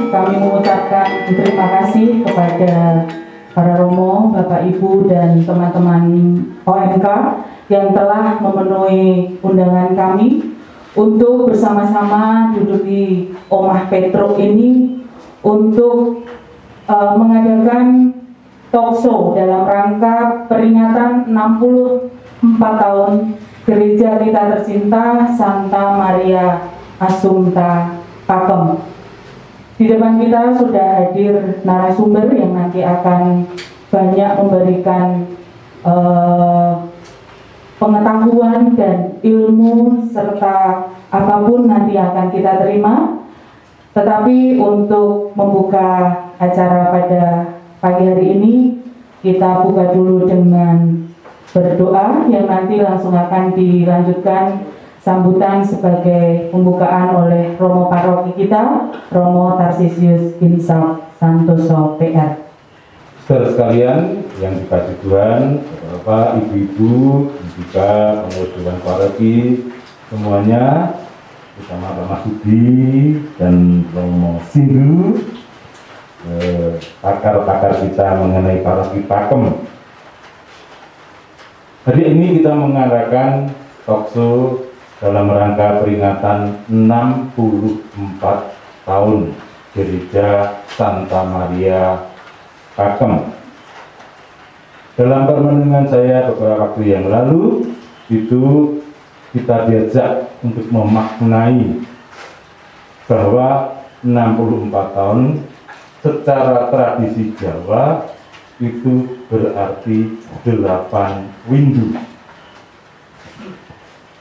kami mengucapkan terima kasih kepada para Romo, Bapak Ibu dan teman-teman OMK yang telah memenuhi undangan kami untuk bersama-sama duduk di Omah Petruk ini untuk mengadakan talkshow dalam rangka peringatan 64 tahun Gereja Kita Tercinta Santa Maria Assumpta Pakem. Di depan kita sudah hadir narasumber yang nanti akan banyak memberikan pengetahuan dan ilmu serta apapun nanti akan kita terima. Tetapi untuk membuka acara pada pagi hari ini, kita buka dulu dengan berdoa yang nanti langsung akan dilanjutkan sambutan sebagai pembukaan oleh Romo Paroki kita, Romo Tarsisius Insaf Santoso PR. Saudara sekalian yang dikasih Tuhan, Bapak, Ibu-ibu, juga pengurus Dewan Paroki semuanya, bersama Pak Masudi dan Romo Sindu, pakar-pakar kita mengenai Paroki Pakem. Hari ini kita mengadakan talkshow dalam rangka peringatan 64 tahun Gereja Santa Maria Pakem. Dalam permenungan saya beberapa waktu yang lalu, itu kita diajak untuk memaknai bahwa 64 tahun secara tradisi Jawa itu berarti 8 windu.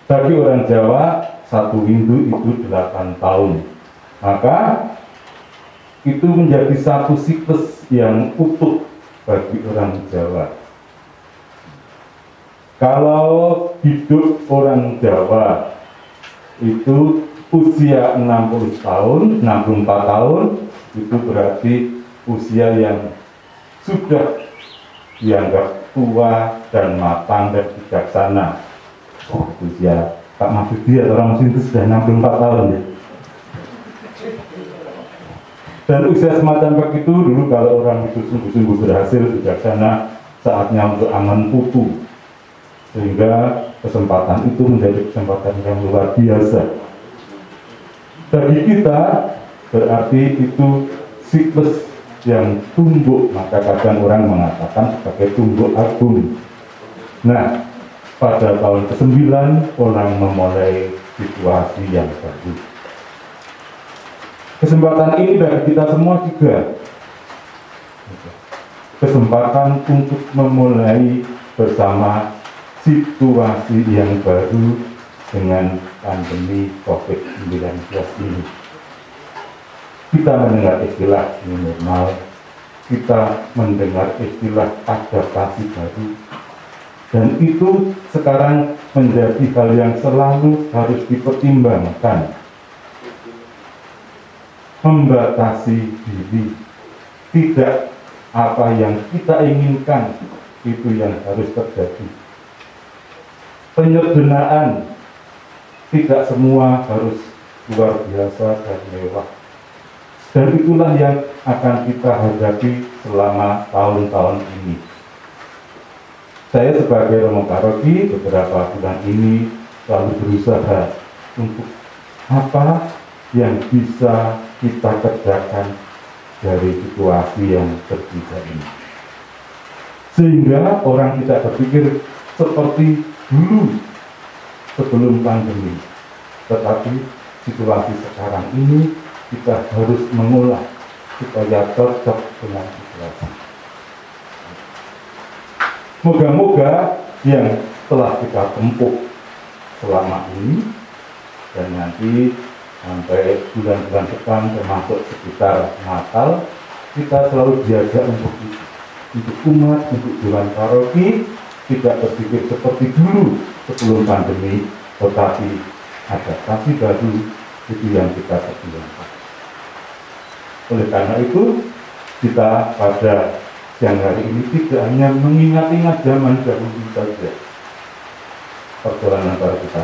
Bagi orang Jawa, satu windu itu 8 tahun. Maka itu menjadi satu siklus yang utuh bagi orang Jawa. Kalau hidup orang Jawa itu usia 60 tahun, 64 tahun, itu berarti usia yang sudah dianggap tua dan matang dan bijaksana. Usia Pak Masudi atau orang Muslim itu sudah 64 tahun ya. Dan usia semacam begitu dulu kalau orang itu sungguh-sungguh berhasil bijaksana, saatnya untuk aman putu. Sehingga kesempatan itu menjadi kesempatan yang luar biasa. Bagi kita berarti itu siklus yang tumbuk, maka kadang orang mengatakan sebagai tumbuk agung. Nah, pada tahun ke-9 orang memulai situasi yang baru. Kesempatan ini bagi kita semua juga kesempatan untuk memulai bersama situasi yang baru dengan pandemi COVID-19 ini. Kita mendengar istilah new normal, kita mendengar istilah adaptasi baru, dan itu sekarang menjadi hal yang selalu harus dipertimbangkan. Membatasi diri, tidak apa yang kita inginkan itu yang harus terjadi. Penyederhanaan, tidak semua harus luar biasa dan mewah. Dan itulah yang akan kita hadapi selama tahun-tahun ini. Saya sebagai Romo Paroki beberapa bulan ini selalu berusaha untuk apa yang bisa kita kerjakan dari situasi yang berbeda ini. Sehingga orang tidak berpikir seperti dulu sebelum pandemi. Tetapi situasi sekarang ini kita harus mengolah supaya cocok dengan situasi. Moga-moga yang telah kita tempuh selama ini dan nanti sampai bulan-bulan depan termasuk sekitar Natal, kita selalu diajak untuk itu. Untuk umat, untuk Dewan Paroki, tidak berpikir seperti dulu sebelum pandemi, tetapi adaptasi baru itu yang kita perjuangkan. Oleh karena itu, kita pada siang hari ini tidak hanya mengingat-ingat zaman dahulu saja perjalanan para kita,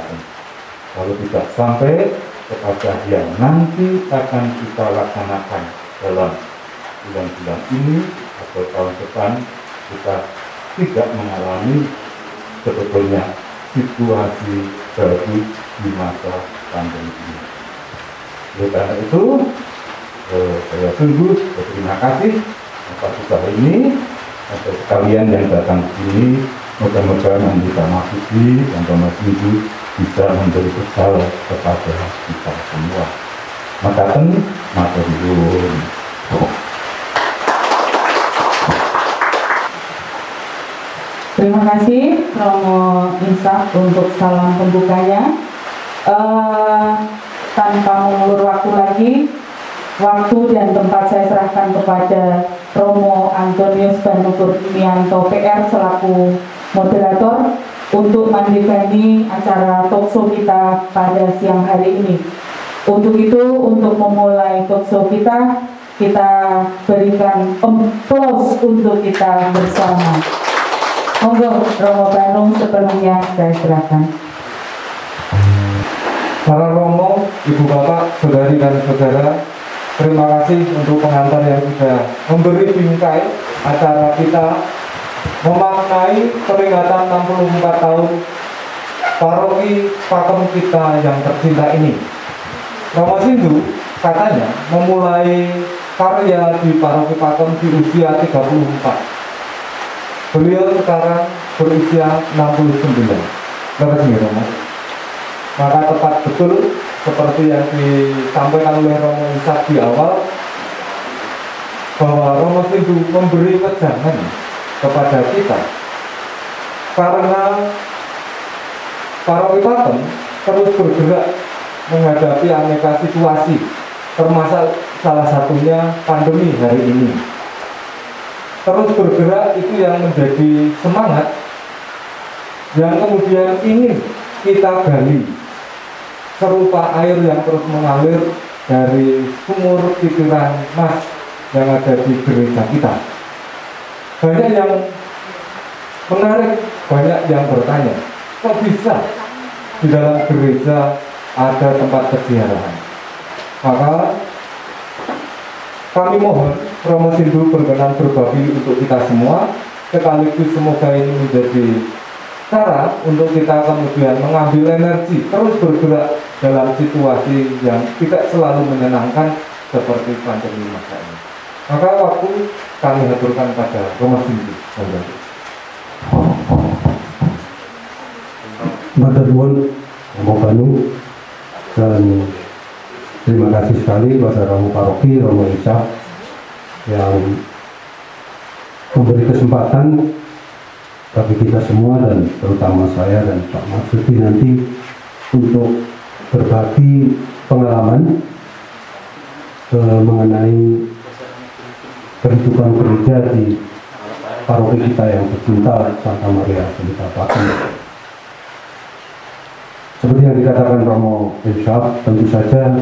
lalu tidak sampai kepada yang nanti akan kita laksanakan dalam bulan-bulan ini atau tahun depan, kita tidak mengalami sebetulnya situasi baru di masa pandemi ini. Oleh karena itu, saya sungguh berterima kasih atas usaha ini, atas sekalian yang datang ke sini. Moga-moga nanti Pak Mahfudzi dan Pak Mas Windu bisa memberi bekal kepada kita semua. Makaten, matur nuwun. Terima kasih Romo Insaf untuk salam pembukanya. Tanpa mengulur waktu lagi, waktu dan tempat saya serahkan kepada Romo Antonius Banukur Imianto PR selaku moderator untuk mendefini acara talkshow kita pada siang hari ini. Untuk itu, untuk memulai talkshow kita berikan aplaus untuk kita bersama. Monggo Romo Bandung sepenuhnya saya serahkan. Para Romo, Ibu Bapak, Saudari dan Saudara, terima kasih untuk pengantar yang sudah memberi bingkai acara kita memaknai peringatan 64 tahun paroki Pakem kita yang tercinta ini. Romo Sindu katanya memulai karya di paroki Pakem di usia 34. Beliau sekarang berusia 69. Terima kasih Romo. Maka tepat betul seperti yang disampaikan oleh Romo Insaf di awal, bahwa Romo Sindu memberi wejangan kepada kita karena paroki Pakem terus bergerak menghadapi aneka situasi, termasuk salah satunya pandemi hari ini. Terus bergerak itu yang menjadi semangat yang kemudian ingin kita gali, serupa air yang terus mengalir dari sumur pikiran mas yang ada di gereja kita. Banyak yang menarik, banyak yang bertanya, kok bisa di dalam gereja ada tempat perziarahan? Maka kami mohon Romo Sindu berkenan berbagi untuk kita semua, sekaligus semoga ini menjadi cara untuk kita kemudian mengambil energi, terus bergerak dalam situasi yang tidak selalu menyenangkan seperti pandemi masa ini. Maka waktu kami haturkan pada Romo Sindu. Matur nuwun Romo Bandung, dan terima kasih sekali pada Romo Paroki, Romo Insaf yang memberi kesempatan bagi kita semua dan terutama saya dan Pak Mahfudzi nanti untuk berbagi pengalaman mengenai kehidupan gereja di paroki kita yang tercinta Santa Maria Celita Pakem. Seperti yang dikatakan Romo Insaf, tentu saja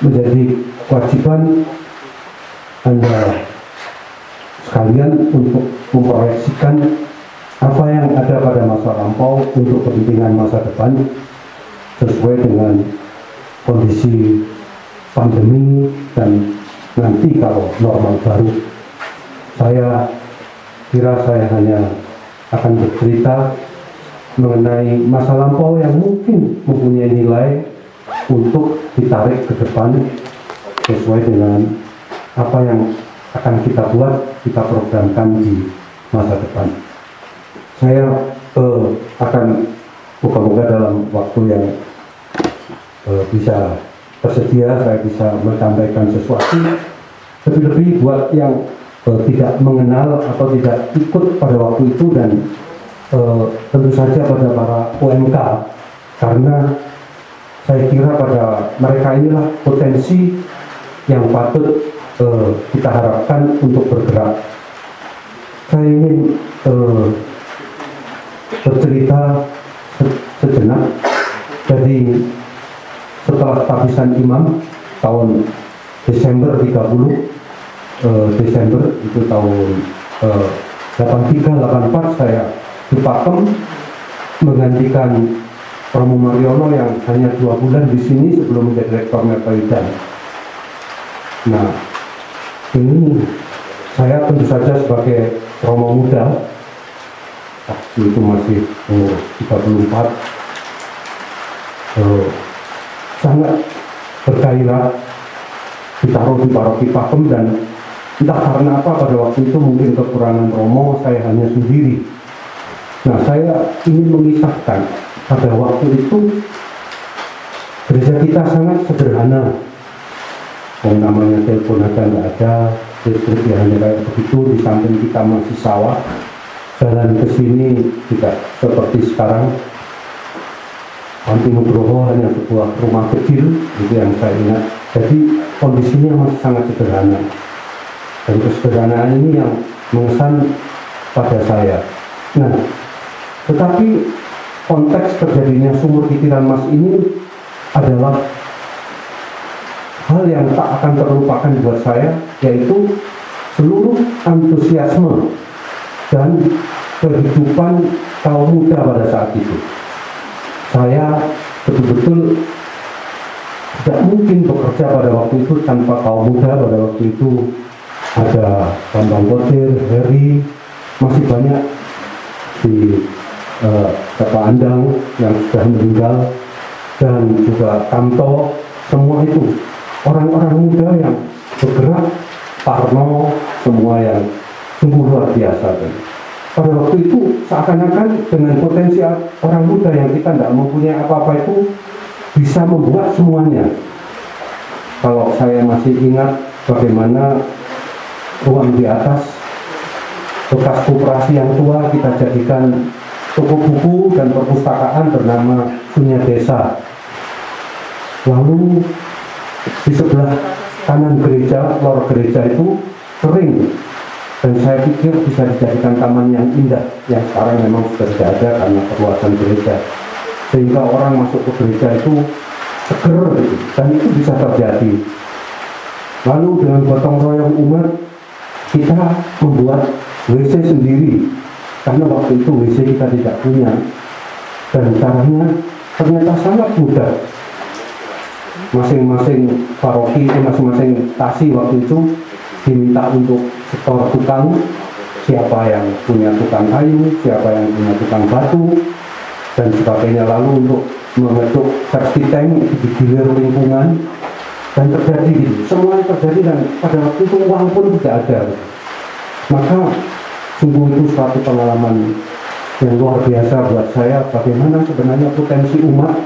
menjadi kewajiban Anda sekalian untuk memproyeksikan apa yang ada pada masa lampau untuk kepentingan masa depan sesuai dengan kondisi pandemi dan nanti kalau normal baru. Saya kira saya hanya akan bercerita mengenai masa lampau yang mungkin mempunyai nilai untuk ditarik ke depan sesuai dengan apa yang akan kita buat, kita programkan di masa depan. Saya akan moga-moga dalam waktu yang bisa tersedia saya bisa menyampaikan sesuatu, lebih-lebih buat yang tidak mengenal atau tidak ikut pada waktu itu, dan tentu saja pada para UMK, karena saya kira pada mereka inilah potensi yang patut kita harapkan untuk bergerak. Saya ingin bercerita sejenak. Jadi setelah tabisan imam tahun Desember 30, Desember itu tahun 83-84 saya di Pakem menggantikan Romo Mariono yang hanya 2 bulan di sini sebelum menjadi rektor Metropolitan. Nah, ini saya tentu saja sebagai Romo muda, waktu itu masih umur 34, sangat bergairah ditaruh di paroki Pakem, dan entah karena apa pada waktu itu mungkin kekurangan Romo, saya hanya sendiri. Nah, saya ingin mengisahkan pada waktu itu gereja kita sangat sederhana. Yang namanya telepon aja nggak ada, listrik ya hanya kayak begitu, di samping kita masih sawah, jalan ke sini tidak seperti sekarang. Panti Nugroho hanya sebuah rumah kecil, itu yang saya ingat. Jadi kondisinya masih sangat sederhana, dan kesederhanaan ini yang mengesan pada saya. Nah, tetapi konteks terjadinya sumur Kitiran Mas ini adalah hal yang tak akan terlupakan buat saya, yaitu seluruh antusiasme dan kehidupan kaum muda pada saat itu. Saya betul-betul tidak mungkin bekerja pada waktu itu tanpa kaum muda. Pada waktu itu ada Bambang Kotir, Heri, masih banyak di Bapak Andang yang sudah meninggal, dan juga Kanto. Semua itu orang-orang muda yang bergerak, Parno, semua yang sungguh luar biasa. Dan pada waktu itu seakan-akan dengan potensi orang muda yang kita tidak mempunyai apa-apa itu bisa membuat semuanya. Kalau saya masih ingat bagaimana ruang di atas bekas koperasi yang tua kita jadikan toko buku dan perpustakaan bernama Punya Desa. Lalu di sebelah kanan gereja, lor gereja itu kering, dan saya pikir bisa dijadikan taman yang indah, yang sekarang memang sudah tidak ada karena perluasan gereja, sehingga orang masuk ke gereja itu seger, dan itu bisa terjadi. Lalu dengan gotong royong umat kita membuat WC sendiri, karena waktu itu WC kita tidak punya, dan caranya ternyata sangat mudah. Masing-masing paroki, masing-masing tasi waktu itu diminta untuk setor tukang, siapa yang punya tukang kayu, siapa yang punya tukang batu, dan sebagainya. Lalu untuk membentuk versi tank itu digilir lingkungan, dan terjadi gitu. Semua terjadi, dan pada waktu itu uang pun tidak ada. Maka sungguh itu suatu pengalaman yang luar biasa buat saya, bagaimana sebenarnya potensi umat,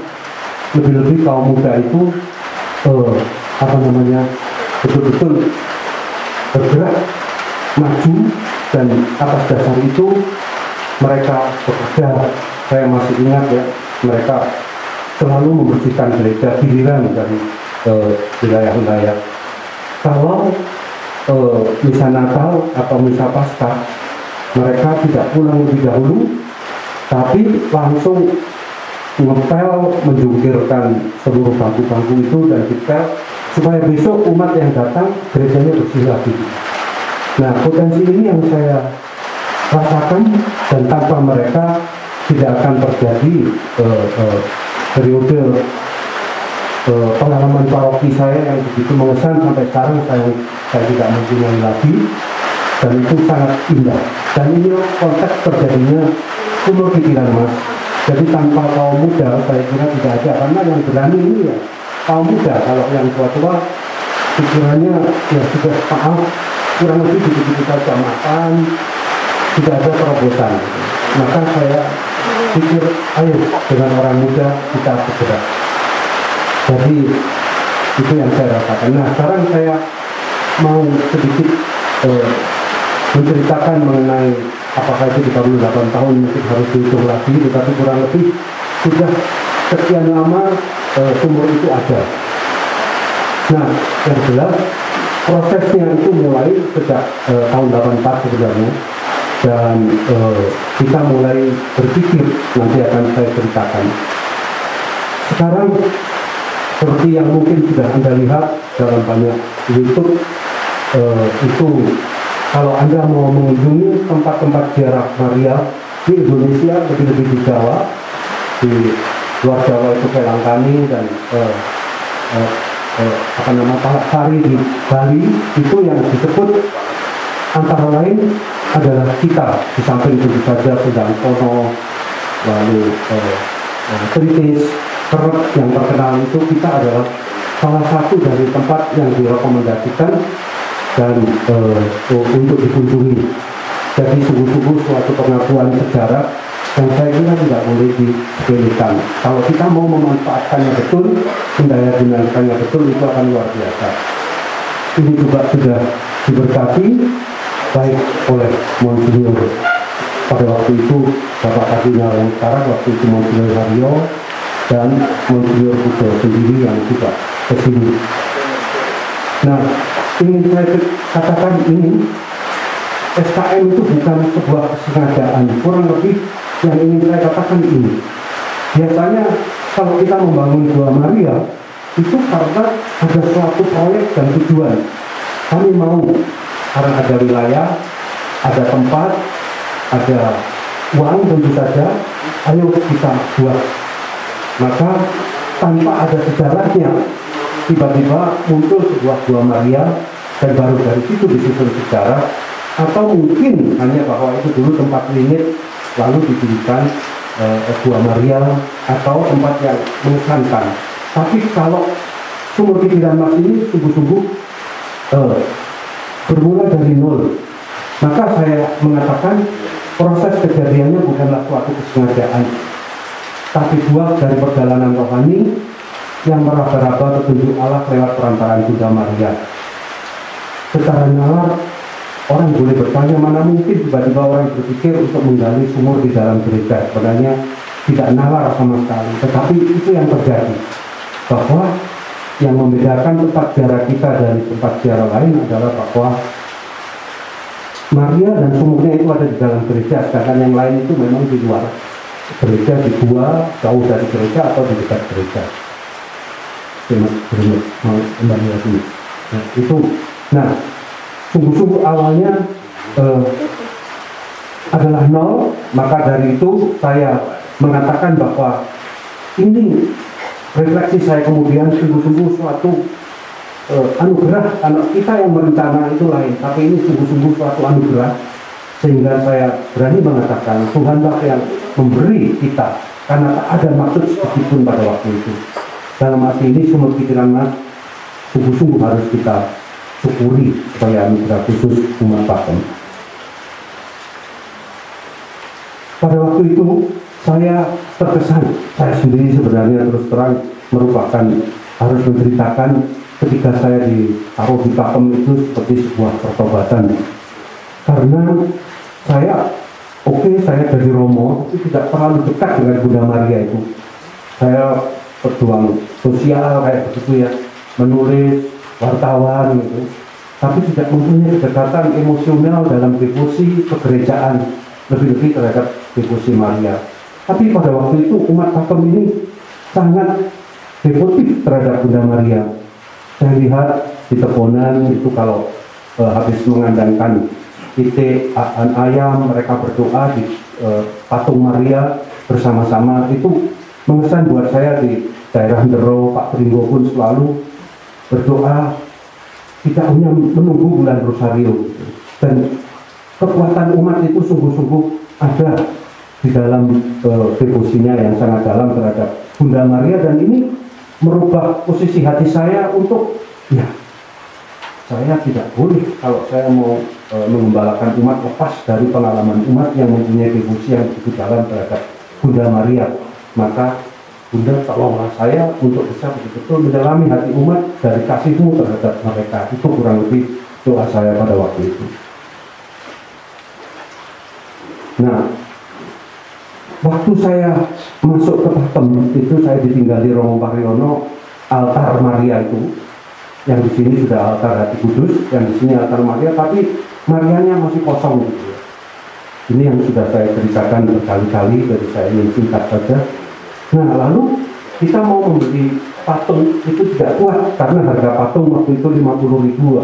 lebih-lebih kaum muda itu betul-betul bergerak maju, dan atas dasar itu mereka bekerja. Saya masih ingat ya, mereka selalu membersihkan gereja giliran dari wilayah-wilayah. Kalau misa Natal atau misa Paskah, mereka tidak pulang lebih dahulu, tapi langsung ngepel, menjungkirkan seluruh bangku-bangku itu dan dipel, supaya besok umat yang datang gerejanya bersih lagi. Nah, potensi ini yang saya rasakan, dan tanpa mereka tidak akan terjadi periode pengalaman paroki saya yang begitu mengesan sampai sekarang saya tidak mempunyai lagi, dan itu sangat indah. Dan ini konteks terjadinya sumur Kitiran Mas. Jadi tanpa kaum muda saya kira tidak ada, karena yang berani ini ya kaum muda. Kalau yang tua-tua pikirannya ya sudah maaf, kurang lebih begitu saja makan, tidak ada terobosan. Maka saya pikir ayo dengan orang muda kita bergerak. Jadi itu yang saya rasakan. Nah, sekarang saya mau sedikit menceritakan mengenai apakah itu 38 tahun, mungkin harus dihitung lagi, tetapi kurang lebih sudah sekian lama sumur itu ada. Nah, yang jelas prosesnya itu mulai sejak tahun 84 sebenarnya, dan kita mulai berpikir, nanti akan saya ceritakan. Sekarang seperti yang mungkin sudah Anda lihat dalam banyak YouTube, itu kalau Anda mau mengunjungi tempat-tempat ziarah Maria di Indonesia, lebih-lebih di Jawa, di luar Jawa itu Kelangkani dan Palasari di Bali, itu yang disebut antara lain adalah kita, di samping tentu saja Sundangkono, lalu Kritis, Kerep yang terkenal itu, kita adalah salah satu dari tempat yang direkomendasikan dan untuk dikunjungi. Jadi sungguh-sungguh suatu pengakuan sejarah yang saya kira tidak boleh disepelekan. Kalau kita mau memanfaatkannya betul, mendaya gunakannya betul, itu akan luar biasa. Ini juga sudah diberkati baik oleh Monsinyur pada waktu itu, Bapak Kardinal yang sekarang, waktu itu Monsinyur Haryo, dan Monsinyur Budo sendiri yang juga kesini. Nah, ingin saya katakan ini, SKM itu bukan sebuah kesengajaan. Kurang lebih yang ingin saya katakan ini, biasanya kalau kita membangun Gua Maria itu karena ada suatu proyek dan tujuan. Kami mau karena ada wilayah, ada tempat, ada uang tentu saja, ayo kita buat. Maka tanpa ada sejarahnya, tiba-tiba muncul sebuah Gua Maria, dan baru dari situ disusun sejarah, atau mungkin hanya bahwa itu dulu tempat limit, lalu didirikan Gua Maria atau tempat yang mengesankan. Tapi kalau sumber pikiran Mas ini sungguh-sungguh bermula dari nol, maka saya mengatakan proses kejadiannya bukanlah suatu kesengajaan, tapi buah dari perjalanan rohani yang meraba-raba petunjuk Allah lewat perantaraan Bunda Maria. Secara nalar, orang boleh bertanya, mana mungkin tiba-tiba orang berpikir untuk menggali sumur di dalam gereja. Sebenarnya tidak nalar sama sekali, tetapi itu yang terjadi. Bahwa yang membedakan tempat ziarah kita dari tempat ziarah lain adalah bahwa Maria dan sumurnya itu ada di dalam gereja, sedangkan yang lain itu memang di luar gereja, di gua, jauh dari gereja atau di dekat gereja. Mau kembali lagi. Nah, itu. Nah, sungguh-sungguh awalnya adalah nol, maka dari itu saya mengatakan bahwa ini refleksi saya kemudian sungguh-sungguh suatu anugerah, karena kita yang merencana itu lain, tapi ini sungguh-sungguh suatu anugerah, sehingga saya berani mengatakan Tuhanlah yang memberi kita, karena tak ada maksud sedikitpun pada waktu itu. Dalam arti ini sumber pikiran Mas sungguh-sungguh harus kita syukuri supaya anugerah khusus umat Pakem. Pada waktu itu saya terkesan, saya sendiri sebenarnya terus terang merupakan harus menceritakan ketika saya ditaruh di Pakem itu seperti sebuah pertobatan, karena saya saya dari Romo itu tidak terlalu dekat dengan Bunda Maria itu. Saya berjuang sosial kayak begitu ya, menulis, wartawan gitu, tapi tidak mempunyai kedekatan emosional dalam devosi kegerejaan, lebih-lebih terhadap devosi Maria. Tapi pada waktu itu umat Pakem ini sangat devotif terhadap Bunda Maria. Saya lihat di Teponan itu kalau habis mengandangkan titik ayam, mereka berdoa di patung Maria bersama-sama. Itu mengesan buat saya. Di daerah Ndero, Pak Pringgo pun selalu berdoa, tidak hanya menunggu bulan Rosario, dan kekuatan umat itu sungguh-sungguh ada di dalam devosinya yang sangat dalam terhadap Bunda Maria, dan ini merubah posisi hati saya untuk saya tidak boleh kalau saya mau mengembalakan umat lepas dari pengalaman umat yang mempunyai devosi yang begitu dalam terhadap Bunda Maria. Maka Bunda, tolonglah saya untuk bisa betul-betul mendalami hati umat dari kasih-Mu terhadap mereka. Itu kurang lebih doa saya pada waktu itu. Nah, waktu saya masuk ke Pakem itu saya ditinggali Romo Pariono, altar Maria itu, yang di sini sudah altar Hati Kudus, yang di sini altar Maria, tapi Marianya masih kosong gitu ya. Ini yang sudah saya ceritakan berkali-kali, jadi saya ingin singkat saja. Nah, lalu kita mau membeli patung itu tidak kuat karena harga patung waktu itu 50.000.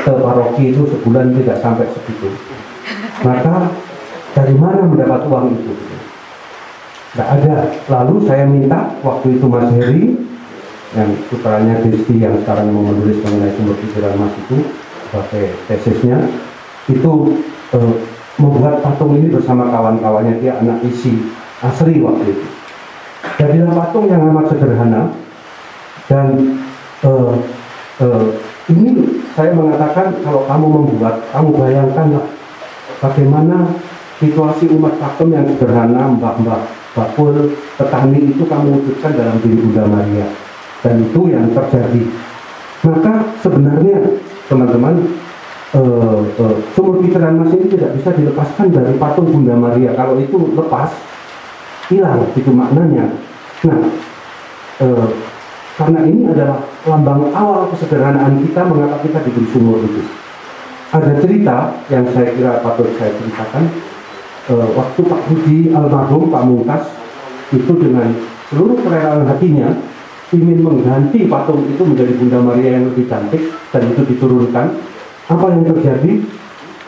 Ke paroki itu sebulan tidak sampai segitu. Maka dari mana mendapat uang itu? nggak ada. Lalu saya minta waktu itu Mas Heri, yang putranya Desti yang sekarang mau menulis mengenai sumber pikiran Mas itu sebagai tesisnya, itu membuat patung ini bersama kawan-kawannya. Dia anak isi asli waktu itu. Jadilah patung yang amat sederhana, dan ini saya mengatakan kalau kamu membuat, kamu bayangkanlah bagaimana situasi umat patung yang sederhana, mbah-mbah bakul, petani itu kamu wujudkan dalam diri Bunda Maria, dan itu yang terjadi. Maka sebenarnya teman-teman, sumur pikiran Mas ini tidak bisa dilepaskan dari patung Bunda Maria. Kalau itu lepas, hilang itu maknanya. Nah, karena ini adalah lambang awal kesederhanaan kita mengapa kita diberi sumur itu. Ada cerita yang saya kira patut saya ceritakan. Waktu Pak Budi almarhum, Pak Mungkas itu dengan seluruh kerelaan hatinya ingin mengganti patung itu menjadi Bunda Maria yang lebih cantik, dan itu diturunkan. Apa yang terjadi?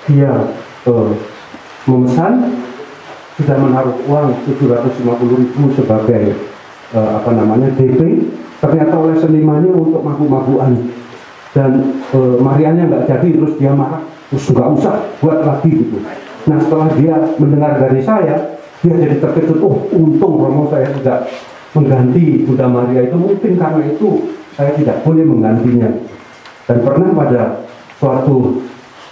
Dia memesan, sudah menaruh uang 750.000 sebagai DP. Ternyata oleh senimannya untuk mabuk-mabukan, dan Marianya nggak jadi, terus dia marah, terus nggak usah buat lagi gitu. Nah, setelah dia mendengar dari saya, dia jadi terkejut. Oh, untung Romo saya tidak mengganti Bunda Maria itu, mungkin karena itu saya tidak boleh menggantinya. Dan pernah pada suatu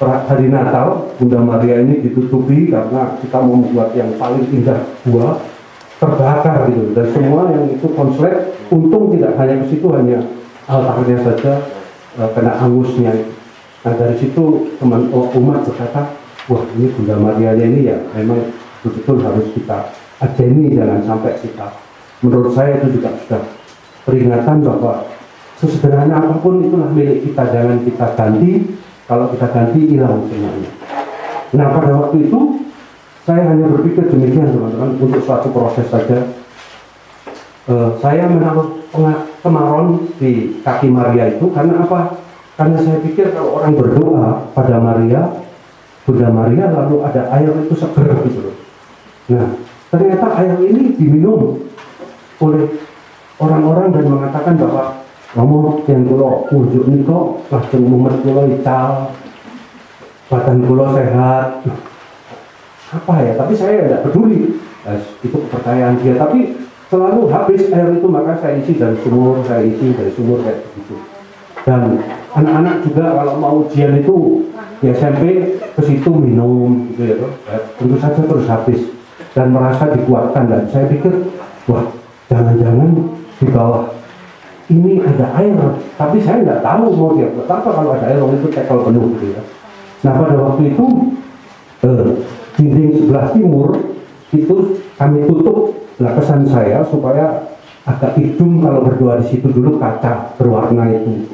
hari Natal, Bunda Maria ini ditutupi karena kita mau membuat yang paling indah buah, terbakar gitu, dan semua yang itu konslet. Untung tidak hanya ke situ, hanya altarnya saja kena angusnya. Nah, dari situ teman umat berkata, wah, ini Bunda Maria ini ya memang betul-betul harus kita ajeni, jangan sampai kita. Menurut saya itu juga sudah peringatan bahwa sesederhana apapun itulah milik kita, jangan kita ganti. Kalau kita ganti, hilang semuanya. Nah, pada waktu itu saya hanya berpikir demikian, teman-teman, untuk suatu proses saja. Saya menaruh kemaron di kaki Maria itu karena apa? Karena saya pikir kalau orang berdoa pada Maria, Bunda Maria, lalu ada air itu seger gitu loh. Nah, ternyata air ini diminum oleh orang-orang dan mengatakan bahwa ngomong yang kulo wujud niko langsung mumet kulo ical, badan kulo sehat. Apa ya? Tapi saya tidak peduli. Itu kepercayaan dia. Tapi selalu habis air itu, maka saya isi dari sumur, kayak begitu. Dan anak-anak juga kalau mau ujian itu di SMP ke situ minum gitu ya, tentu saja terus habis dan merasa dikuatkan. Dan saya pikir, wah, jangan-jangan di bawah ini ada air, tapi saya nggak tahu mau dia buat apa kalau ada air, itu tekel penuh gitu ya. Nah, pada waktu itu dinding sebelah timur itu kami tutup. Nah, kesan saya supaya agak hidung kalau berdoa di situ dulu, kaca berwarna itu,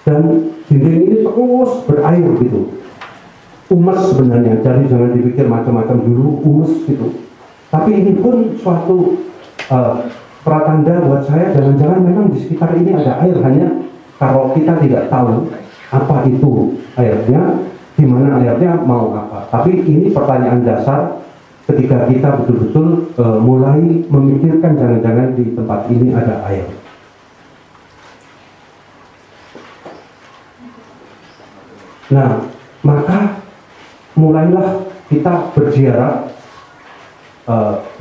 dan dinding ini terus berair gitu. Umes sebenarnya, jadi jangan dipikir macam-macam dulu, umes gitu. Tapi ini pun suatu pratanda buat saya, jangan-jangan memang di sekitar ini ada air, hanya kalau kita tidak tahu apa itu airnya, di mana airnya, mau apa. Tapi ini pertanyaan dasar ketika kita betul-betul mulai memikirkan jangan-jangan di tempat ini ada air. Nah, maka mulailah kita berziarah,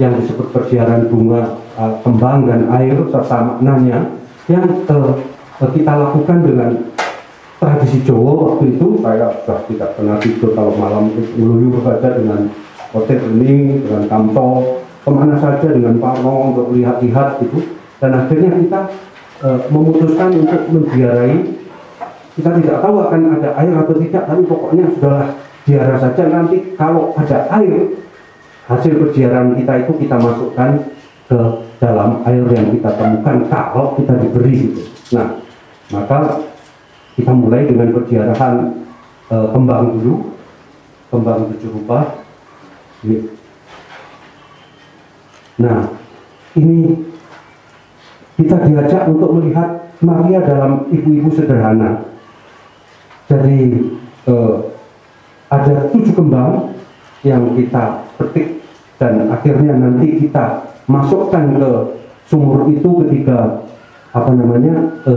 yang disebut perziarahan bunga, kembang dan air serta maknanya, yang kita lakukan dengan tradisi Jawa. Waktu itu saya sudah tidak pernah tidur kalau malam itu, ngeluyur saja dengan hotel bening, dengan kamto, kemana saja dengan parno untuk lihat-lihat gitu. Dan akhirnya kita memutuskan untuk menziarahi. Kita tidak tahu akan ada air atau tidak, tapi pokoknya sudahlah ziarah saja. Nanti kalau ada air, hasil perziarahan kita itu kita masukkan ke dalam air yang kita temukan kalau kita diberi gitu. Nah, maka kita mulai dengan perziarahan kembang dulu, kembang 7 rupa. Nah, ini kita diajak untuk melihat Maria dalam ibu-ibu sederhana. Jadi ada 7 kembang yang kita petik, dan akhirnya nanti kita masukkan ke sumur itu ketika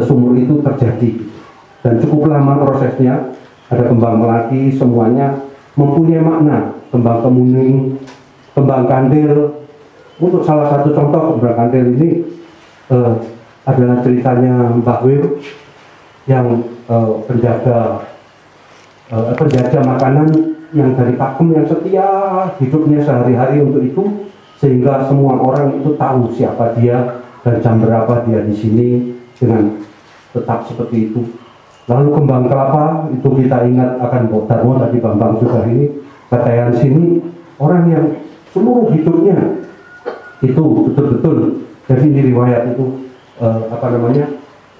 sumur itu terjadi, dan cukup lama prosesnya. Ada kembang melati, semuanya mempunyai makna. Kembang kemuning, kembang kandil. Untuk salah satu contoh kembang kandil ini adalah ceritanya Mbah Wir yang penjaga makanan yang dari pakem, yang setia hidupnya sehari-hari untuk itu, sehingga semua orang itu tahu siapa dia dan jam berapa dia di sini dengan tetap seperti itu. Lalu kembang kelapa itu kita ingat akan Mbok Darmo tadi Bambang juga ini katakan sini, orang yang seluruh hidupnya itu betul-betul, jadi ini riwayat itu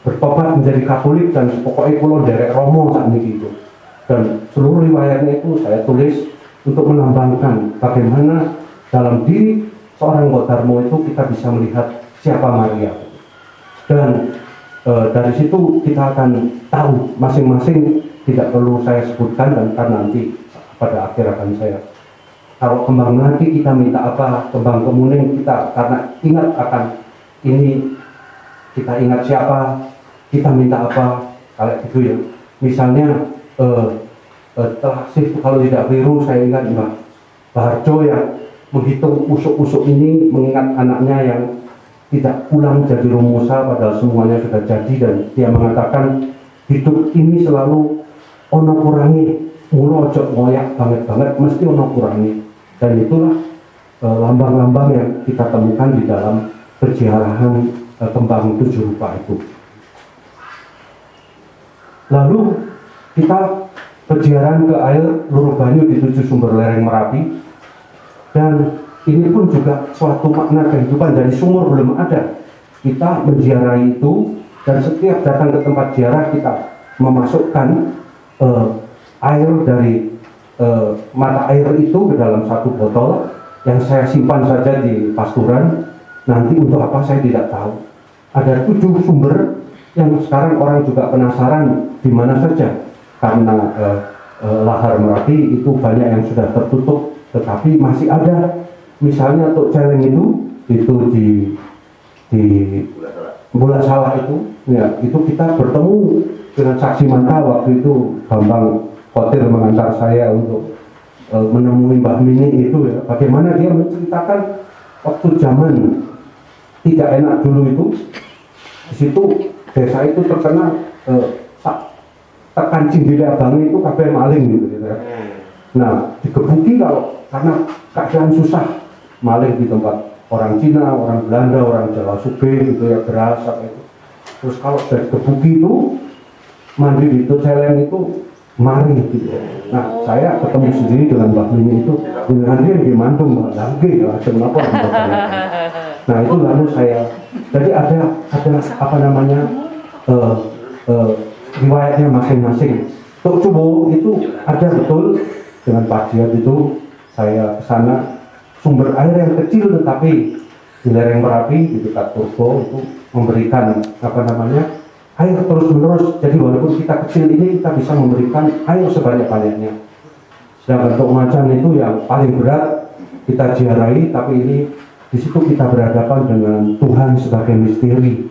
bertobat menjadi Katolik, dan pokoknya kulo derek Romo saat ini itu, dan seluruh riwayatnya itu saya tulis untuk melambangkan bagaimana dalam diri seorang Mbok Darmo itu kita bisa melihat siapa Maria. Dan dari situ kita akan tahu masing-masing, tidak perlu saya sebutkan, dan karena nanti pada akhir akan saya. Kalau kembang melati kita minta apa, kembang kemuning kita karena ingat akan ini, kita ingat siapa, kita minta apa, kayak gitu ya. Misalnya kalau tidak keliru saya ingat Mbak Harjo yang menghitung usuk-usuk ini, mengingat anaknya yang tidak pulang jadi rumusa padahal semuanya sudah jadi, dan dia mengatakan hidup ini selalu ono kurangi, mulu ojo ngoyak banget mesti ono kurangi. Dan itulah lambang-lambang yang kita temukan di dalam peziarahan kembang 7 rupa itu. Lalu kita peziarahan ke air Luru Banyu di 7 sumber lereng Merapi, dan ini pun juga suatu makna kehidupan. Dari sumur belum ada, kita menziarahi itu, dan setiap datang ke tempat ziarah kita memasukkan air dari mata air itu ke dalam satu botol yang saya simpan saja di pasturan. Nanti untuk apa saya tidak tahu. Ada 7 sumber yang sekarang orang juga penasaran di mana saja, karena lahar Merapi itu banyak yang sudah tertutup, tetapi masih ada. Misalnya Tuk Celeng itu di Bulat Salah itu, ya, itu kita bertemu dengan saksi mata waktu itu. Bambang Kotir mengantar saya untuk menemui Mbah Mini itu, ya, bagaimana dia menceritakan waktu zaman tidak enak dulu itu, di situ desa itu terkena tekan Cindile Abang itu kabeh maling gitu ya. Nah, digebuki karena keadaan susah, maling di tempat orang Cina, orang Belanda, orang Jawa Sube gitu ya, beras itu. Terus kalau sudah digebuki itu mandi di Celeng itu mari gitu. Nah, saya ketemu sendiri dengan Mbak Mini itu, dengan dia di Mantung, Mbak Langge, kenapa? Nah, itu lalu saya, jadi ada apa namanya riwayatnya masing-masing. Tuk Cubo itu ada betul dengan Pak Jiat itu, saya ke sana, sumber air yang kecil tetapi di lereng Merapi di dekat Turbo itu memberikan apa namanya air terus-menerus. Jadi walaupun kita kecil ini kita bisa memberikan air sebanyak-banyaknya. Sedangkan untuk macan itu yang paling berat kita ziarahi, tapi ini di situ kita berhadapan dengan Tuhan sebagai misteri,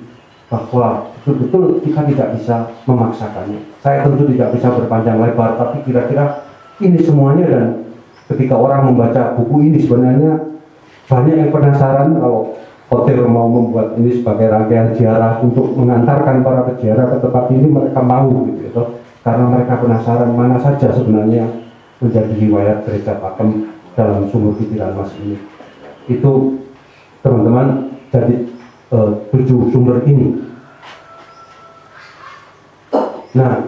bahwa betul-betul kita tidak bisa memaksakannya. Saya tentu tidak bisa berpanjang lebar, tapi kira-kira ini semuanya. Dan ketika orang membaca buku ini, sebenarnya banyak yang penasaran kalau Kotir mau membuat ini sebagai rangkaian ziarah untuk mengantarkan para peziarah ke tempat ini, mereka mau gitu, karena mereka penasaran mana saja sebenarnya menjadi riwayat gereja Pakem dalam sumur pikiran Mas ini. Itu teman-teman, jadi 7 sumber ini. Nah,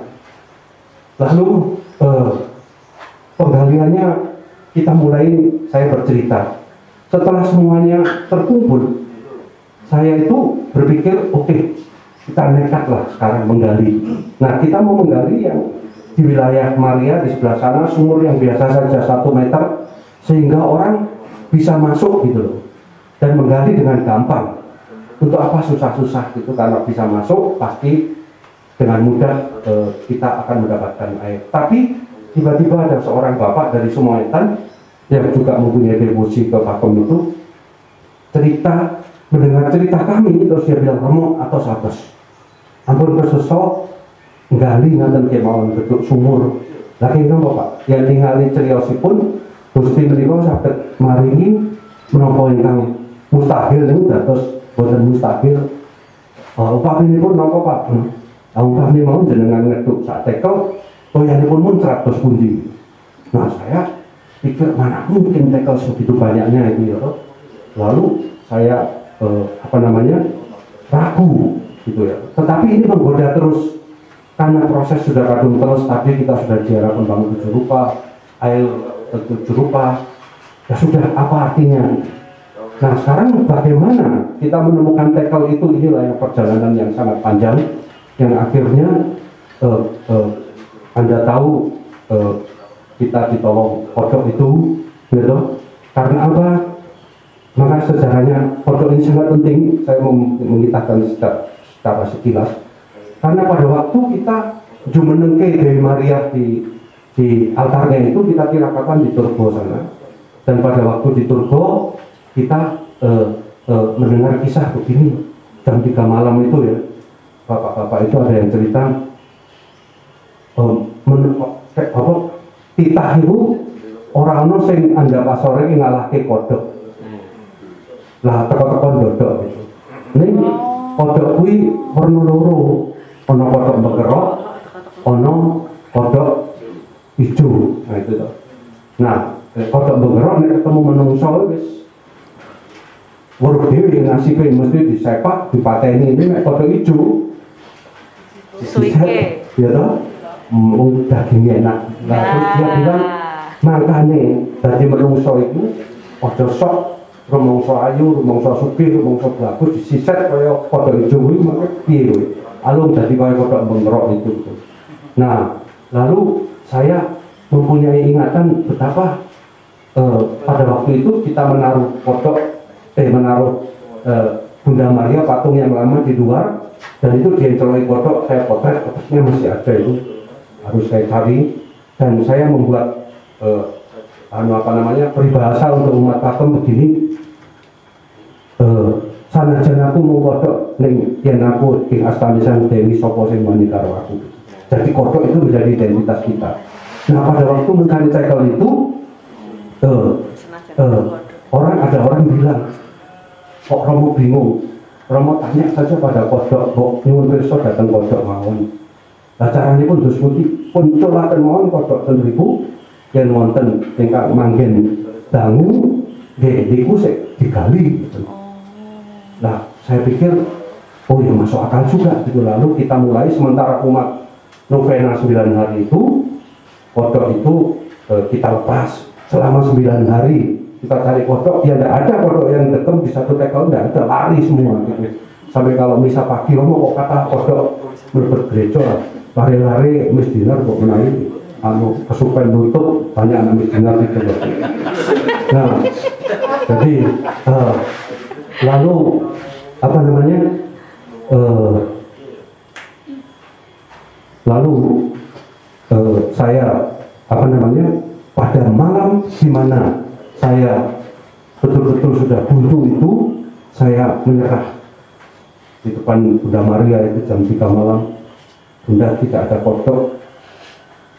lalu penggaliannya kita mulai, saya bercerita. Setelah semuanya terkumpul, saya itu berpikir, oke, kita nekatlah sekarang menggali. Nah, kita mau menggali yang di wilayah Maria di sebelah sana, sumur yang biasa saja 1 meter, sehingga orang bisa masuk gitu loh, dan menggali dengan gampang. Untuk apa susah-susah gitu, karena bisa masuk pasti dengan mudah kita akan mendapatkan air. Tapi tiba-tiba ada seorang bapak dari Sumawetan yang juga mempunyai devosi ke Pakem itu mendengar cerita kami, terus dia bilang, Romo atau satos ampun kesesok nggali ngaten kemawon bentuk sumur lagi nopo Pak yang ningali ceriosipun Gusti menika saged maringi menapa ingkang mustahil niku dados boten mustahil. Upaminipun napa Pak? Upami mau jenengan ngeduk sak tekel toyanipun mun 100 pundi. Nah saya pikir mana mungkin tekel segitu banyaknya itu ya. Lalu saya ragu gitu ya. Tetapi ini menggoda terus karena proses sudah kadung terus. Tadi kita sudah diarahkan bangun 7 rupa, air 7 rupa, ya sudah apa artinya? Nah sekarang bagaimana kita menemukan tekel itu? Inilah yang perjalanan yang sangat panjang, yang akhirnya Anda tahu kita ditolong kodok itu, gitu. Karena apa? Maka sejarahnya kodok ini sangat penting. Saya mengitahkan secara sekilas. Karena pada waktu kita jumenengke Dewi Maria di altarnya itu kita kirakan di Turbo sana. Dan pada waktu di Turbo kita mendengar kisah begini jam 3 malam itu ya. Bapak-bapak itu ada yang cerita titah itu orang sing anda pasore ngalahke kodok. Lah teko-teko ndodok gitu. Ning kodok kuwi werna loro, ana kodok bekerok, ana kodok ijo. Nah itu toh. Nah, kodok bekerok nek ketemu menungso wis weruh dhewe nasibe mesti disepak, dipateni. Ini nek kodok ijo suike. Ya toh. Dagingnya enak. Nah, terus dia bilang makane dadi menungso iku aja sok rumangsa ayu, rumangsa sugih, rumangsa bagus disiset kaya kodok ijo kuwi mengke piye kowe. Alung dadi kaya kodok bengrok itu. Nah, lalu saya mempunyai ingatan betapa pada waktu itu kita menaruh Bunda Maria patung yang lama di luar dan itu diencoloi kodok, saya potret kodoknya masih ada itu. Harus saya cari dan saya membuat peribahasa untuk umat pakem begini. Sanajan aku mengkodok ning yen aku ing astamisan Dewi sapa sing wani karo aku. Jadi kodok itu menjadi identitas kita. Nah pada waktu mencari tekel itu ada orang bilang kok Romo bingung. Romo tanya saja pada kodok, kok nyuwun pirsa datang kodok mawon. Lah carane pun dus pundi pun colaken mawon kodok ten ribu yen wonten ingkang manggen dangu nggih niku sik digali gitu. Nah, saya pikir oh ya masuk akal juga gitu. Lalu kita mulai sementara umat novena 9 hari itu kodok itu kita lepas selama 9 hari kita cari kodok, ya tidak ada kodok yang dekem di satu tekel, tidak ada, lari semua gitu. Sampai kalau misa pagi Romo kok kata kodok mlebet gereja lari-lari misdinar kok menaik kesupen nutup banyak anak misdinar gitu. Nah jadi lalu saya pada malam di mana saya betul-betul sudah buntu itu saya menyerah di depan Bunda Maria itu jam 3 malam. Bunda tidak ada kodok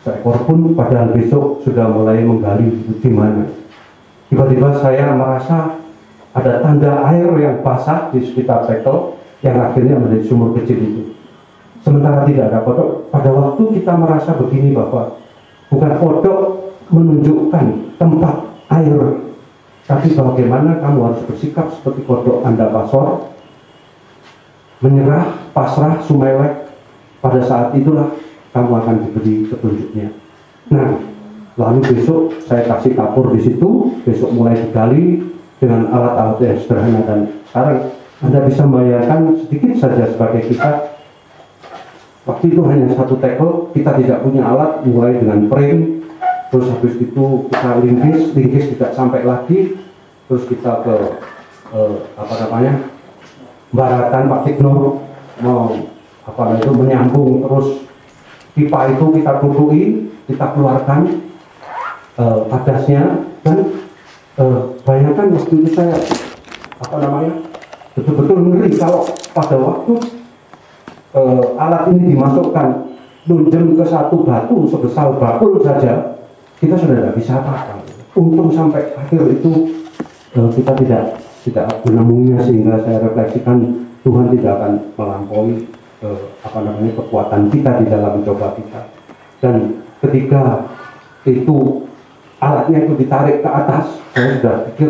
seekor pun, padahal besok sudah mulai menggali di mana. Tiba-tiba saya merasa ada tanda air yang basah di sekitar tekel yang akhirnya menjadi sumur kecil itu. Sementara tidak ada kodok, pada waktu kita merasa begini Bapak, bukan kodok menunjukkan tempat air, tapi bagaimana kamu harus bersikap seperti kodok Anda pasor, menyerah, pasrah, sumelek. Pada saat itulah kamu akan diberi petunjuknya. Nah, lalu besok saya kasih kapur di situ, besok mulai digali dengan alat-alat yang sederhana dan sekarang Anda bisa membayangkan sedikit saja sebagai kita. Waktu itu hanya satu tekel, kita tidak punya alat, mulai dengan frame, terus habis itu kita lingkis tidak sampai lagi, terus kita ke baratan Pak Tikno mau menyambung, terus pipa itu kita tutupi, kita keluarkan padasnya dan bayangkan waktu itu saya betul-betul ngeri kalau pada waktu alat ini dimasukkan nunjem ke satu batu sebesar bakul saja, kita sudah tidak bisa apa-apa. Untung sampai akhir itu kita tidak menemuinya, sehingga saya refleksikan Tuhan tidak akan melampaui kekuatan kita di dalam mencoba kita. Dan ketika itu alatnya itu ditarik ke atas, saya sudah pikir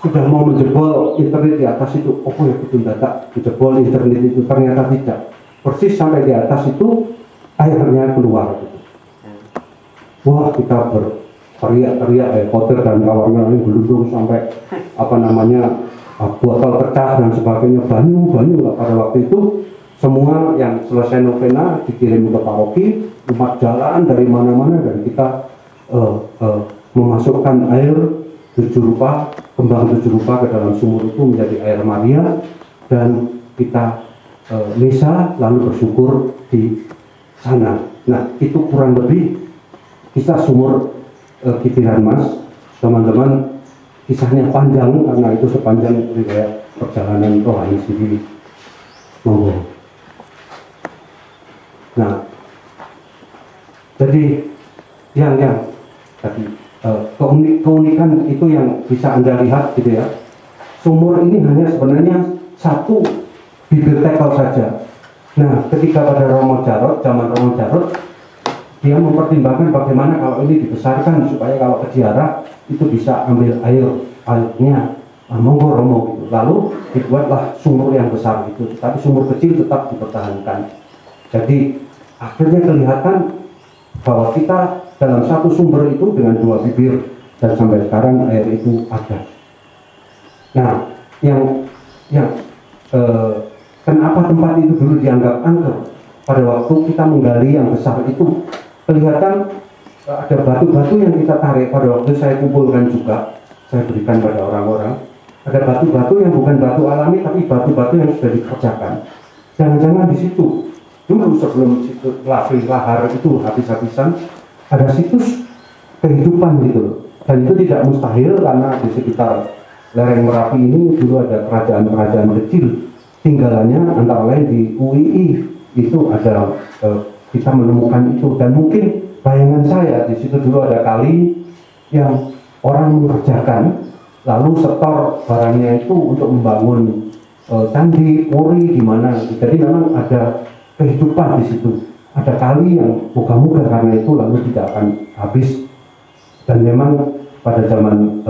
sudah mau menjebol internet di atas itu. Oh ya, betul dadak menjebol internet itu, ternyata tidak. Persis sampai di atas itu airnya keluar gitu. Wah, kita berteriak-teriak ya, Potter dan kawan-kawan gelundung sampai botol pecah dan sebagainya, banyu lah pada waktu itu. Semua yang selesai novena dikirim ke paroki, umat jalan dari mana-mana, dan kita memasukkan air 7 rupa, kembang 7 rupa ke dalam sumur itu menjadi air Maria, dan kita misa lalu bersyukur di sana. Nah, itu kurang lebih kisah sumur Kitiran Mas, teman-teman. Kisahnya panjang karena itu sepanjang riwayat perjalanan rohani sendiri. Monggo. Nah, jadi yang tadi keunikan itu yang bisa Anda lihat gitu ya. Sumur ini hanya sebenarnya satu bibir tekel saja. Nah, ketika pada zaman Romo Jarot, dia mempertimbangkan bagaimana kalau ini dibesarkan supaya kalau keziarah itu bisa ambil airnya. Monggo Romo gitu. Lalu dibuatlah sumur yang besar itu, tapi sumur kecil tetap dipertahankan. Jadi akhirnya kelihatan bahwa kita dalam satu sumber itu dengan 2 bibir, dan sampai sekarang air itu ada. Nah, kenapa tempat itu dulu dianggap angker? Pada waktu kita menggali yang besar itu, kelihatan ada batu-batu yang kita tarik. Pada waktu saya kumpulkan juga, saya berikan pada orang-orang. Ada batu-batu yang bukan batu alami, tapi batu-batu yang sudah dikerjakan. Jangan-jangan di situ dulu sebelum situs lahar itu habis-habisan, ada situs kehidupan gitu. Dan itu tidak mustahil karena di sekitar lereng Merapi ini dulu ada kerajaan-kerajaan kecil. Tinggalannya antara lain di UII itu ada, kita menemukan itu. Dan mungkin bayangan saya di situ dulu ada kali yang orang mengerjakan, lalu setor barangnya itu untuk membangun candi, puri di mana. Jadi memang ada kehidupan di situ. Ada kali yang moga-moga karena itu lalu tidak akan habis. Dan memang pada zaman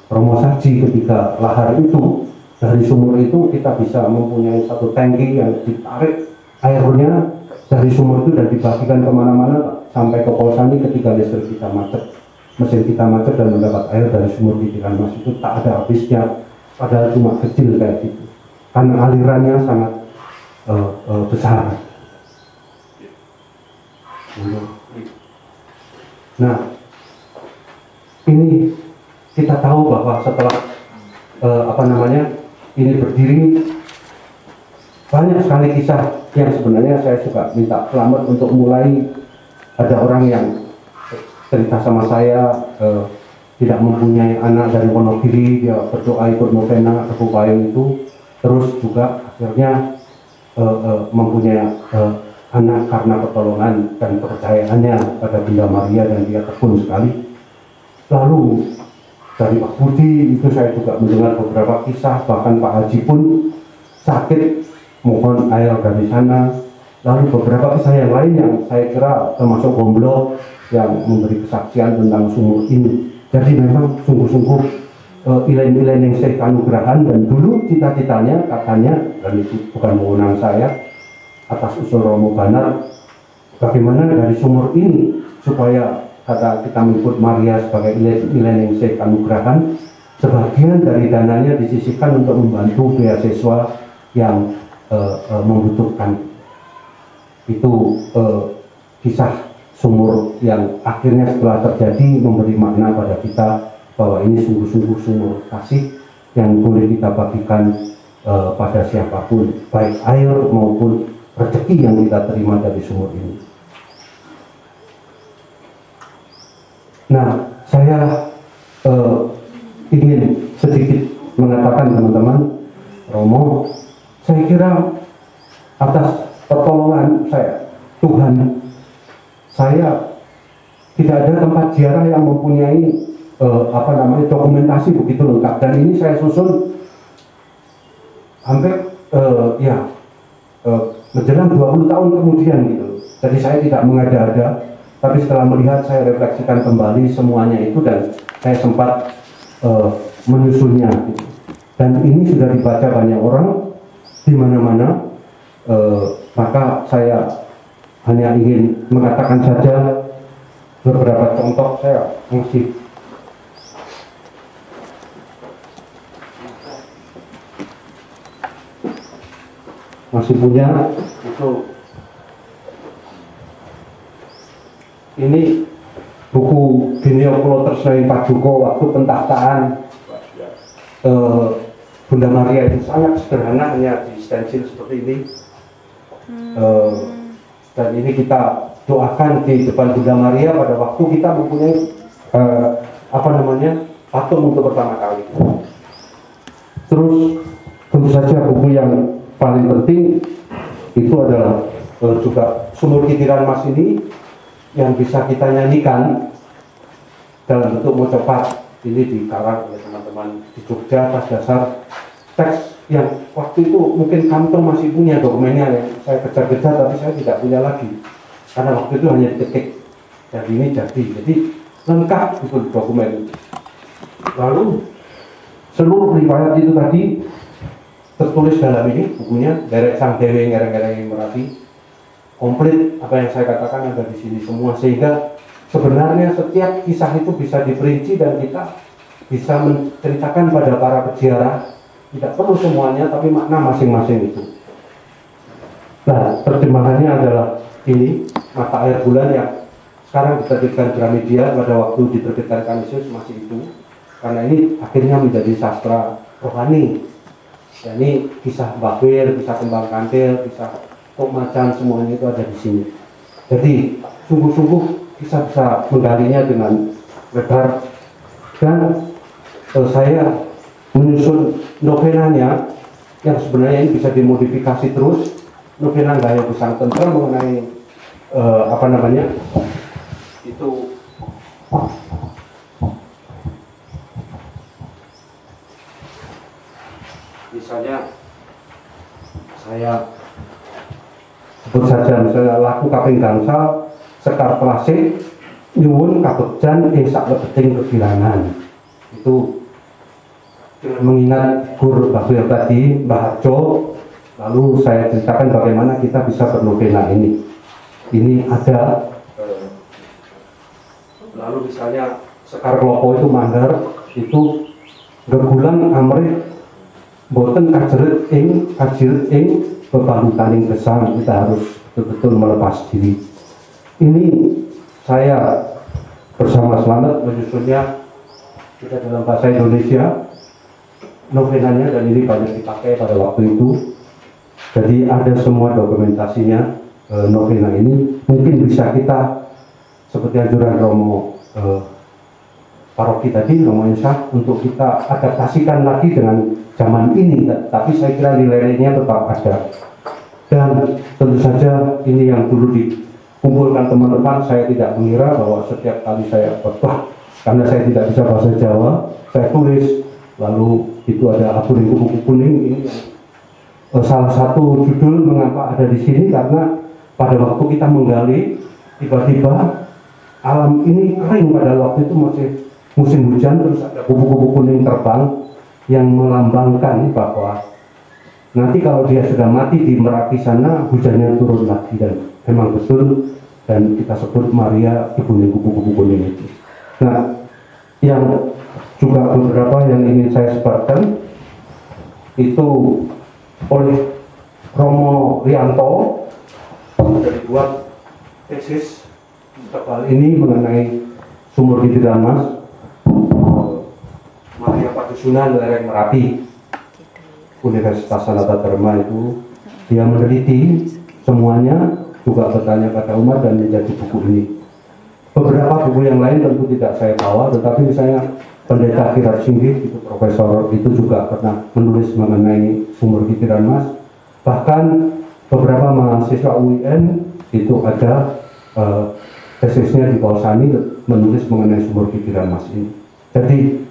Romo Saji ketika lahar itu, dari sumur itu kita bisa mempunyai satu tangki yang ditarik airnya dari sumur itu dan dibagikan kemana-mana sampai ke Polsani ketika listrik kita macet, mesin kita macet, dan mendapat air dari sumur Kitiran Mas itu tak ada habisnya, padahal cuma kecil kayak gitu karena alirannya sangat besar. Nah, ini kita tahu bahwa setelah ini berdiri, banyak sekali kisah yang sebenarnya saya juga minta selamat untuk mulai. Ada orang yang cerita sama saya tidak mempunyai anak dari Wonogiri, dia berdoa ikut novena ke Pupayung itu, terus juga akhirnya mempunyai anak karena pertolongan dan kepercayaannya pada Bunda Maria, dan dia tekun sekali. Lalu dari Pak Budi itu saya juga mendengar beberapa kisah, bahkan Pak Haji pun sakit mohon air dari sana. Lalu beberapa kisah yang lain yang saya kira termasuk Gomblo yang memberi kesaksian tentang sumur ini. Jadi memang sungguh-sungguh ilen-ilen yang saya kanugrahan, dan dulu cita-citanya katanya, dan itu bukan wewenang saya, atas usul Romo Banar, bagaimana dari sumur ini supaya kata kita menyebut Maria sebagai ilen yang saya kanugrahan, sebagian dari dananya disisihkan untuk membantu beasiswa yang membutuhkan. Itu kisah sumur yang akhirnya setelah terjadi memberi makna pada kita bahwa ini sungguh-sungguh sumur kasih yang boleh kita bagikan pada siapapun, baik air maupun rezeki yang kita terima dari sumur ini. Nah, saya ingin sedikit mengatakan sampaikan teman-teman Romo, saya kira atas pertolongan Tuhan, saya tidak ada tempat ziarah yang mempunyai dokumentasi begitu lengkap, dan ini saya susun hampir menjelang 20 tahun kemudian gitu. Jadi saya tidak mengada-ada, tapi setelah melihat saya refleksikan kembali semuanya itu dan saya sempat menyusunnya gitu. Dan ini sudah dibaca banyak orang di mana-mana, maka saya hanya ingin mengatakan saja beberapa contoh. Saya masih punya itu. Ini buku Genio Tresnaing Paduka waktu pentahtaan Bunda Maria, itu sangat sederhana, hanya di stensil seperti ini. Dan ini kita doakan di depan Bunda Maria pada waktu kita mempunyai patung untuk pertama kali. Terus tentu saja buku yang paling penting itu adalah juga Sumur Kitiran Mas ini, yang bisa kita nyanyikan dalam bentuk mocopat. Ini dikarang oleh teman-teman di Jogja atas dasar teks yang waktu itu mungkin Kantor masih punya dokumennya, yang saya kejar-kejar tapi saya tidak punya lagi karena waktu itu hanya diketik, dan ini jadi lengkap itu dokumen. Lalu seluruh riwayat itu tadi tertulis dalam ini bukunya, Derek Sang Dewe Ngereng-ngereng Merapi. Komplit apa yang saya katakan ada di sini semua, sehingga sebenarnya setiap kisah itu bisa diperinci dan kita bisa menceritakan pada para peziarah. Tidak perlu semuanya, tapi makna masing-masing itu. Nah, terjemahannya adalah ini, Mata Air Bulan, yang sekarang diterbitkan Gramedia, pada waktu diterbitkan Kanisius masih itu, karena ini akhirnya menjadi sastra rohani. Ya, ini kisah Babel, kisah Kembang Kantil, kisah Tok Macan, semuanya itu ada di sini. Jadi sungguh-sungguh bisa menggalinya dengan lebar. Dan saya menyusun novenanya yang sebenarnya ini bisa dimodifikasi terus. Novena Gaya Besang Tentrem mengenai itu misalnya saya sebut saja, misalnya laku kaping gangsal sekar klasik nyuwun kabegjan ing saklebeting kegirangan. Itu dengan mengingat Gur Babel tadi, Mbah Harjo, lalu saya ceritakan bagaimana kita bisa bernovena ini. Ini ada lalu misalnya sekar klopo itu manggar, itu gegulang amrit boten kajerit ing bebalutaning gesang. Kita harus betul-betul melepas diri. Ini saya bersama Slamet menyusunnya, kita dalam bahasa Indonesia novenanya, dan ini banyak dipakai pada waktu itu. Jadi ada semua dokumentasinya. Novena ini mungkin bisa kita seperti anjuran Romo paroki tadi, Romo Insya, untuk kita adaptasikan lagi dengan zaman ini, tapi saya kira nilai-nilainya tetap ada. Dan tentu saja ini yang dulu dikumpulkan teman-teman, saya tidak mengira bahwa setiap kali saya khotbah, karena saya tidak bisa bahasa Jawa, saya tulis, lalu itu ada Aburing Kupu Kuning. Ini salah satu judul mengapa ada di sini, karena pada waktu kita menggali, tiba-tiba alam ini kering. Pada waktu itu masih musim hujan, terus ada kupu-kupu kuning terbang yang melambangkan bahwa nanti kalau dia sudah mati di Merapi sana, hujannya turun lagi. Dan memang betul, dan kita sebut Maria ibunya kupu-kupu kuning itu. Nah, yang juga beberapa yang ingin saya sebarkan itu oleh Romo Rianto, sudah dibuat tesis tebal ini mengenai Sumur Kitiran Mas, Maria Padusunan lereng Merapi, Universitas Sanata Dharma. Itu dia meneliti semuanya, juga bertanya pada umat, dan menjadi buku ini. Beberapa buku yang lain tentu tidak saya bawa, tetapi misalnya Pendeta Kirat Singgih, itu profesor itu juga pernah menulis mengenai sumur Pikiran Mas. Bahkan beberapa mahasiswa UIN itu ada tesisnya di Pausani menulis mengenai sumur Pikiran Mas ini. Jadi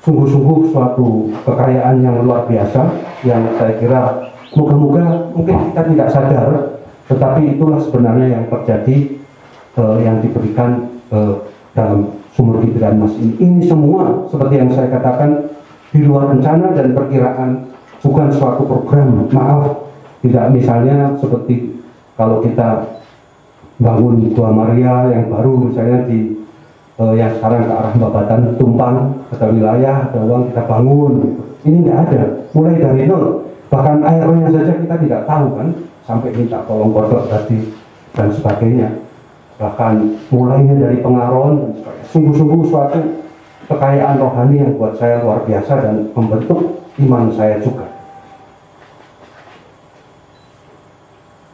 sungguh-sungguh suatu kekayaan yang luar biasa yang saya kira moga-moga mungkin kita tidak sadar, tetapi itulah sebenarnya yang terjadi, yang diberikan dalam sumur Pikiran Mas ini. Ini semua seperti yang saya katakan di luar rencana dan perkiraan, bukan suatu program. Maaf, tidak misalnya seperti kalau kita bangun Gua Maria yang baru misalnya di yang sekarang ke arah Babatan Tumpang, ada wilayah, ada uang kita bangun. Ini nggak ada, mulai dari nol. Bahkan airnya saja kita tidak tahu kan, sampai minta tolong kodok tadi dan sebagainya. Bahkan mulainya dari pengaron, sungguh-sungguh suatu kekayaan rohani yang buat saya luar biasa dan membentuk iman saya juga.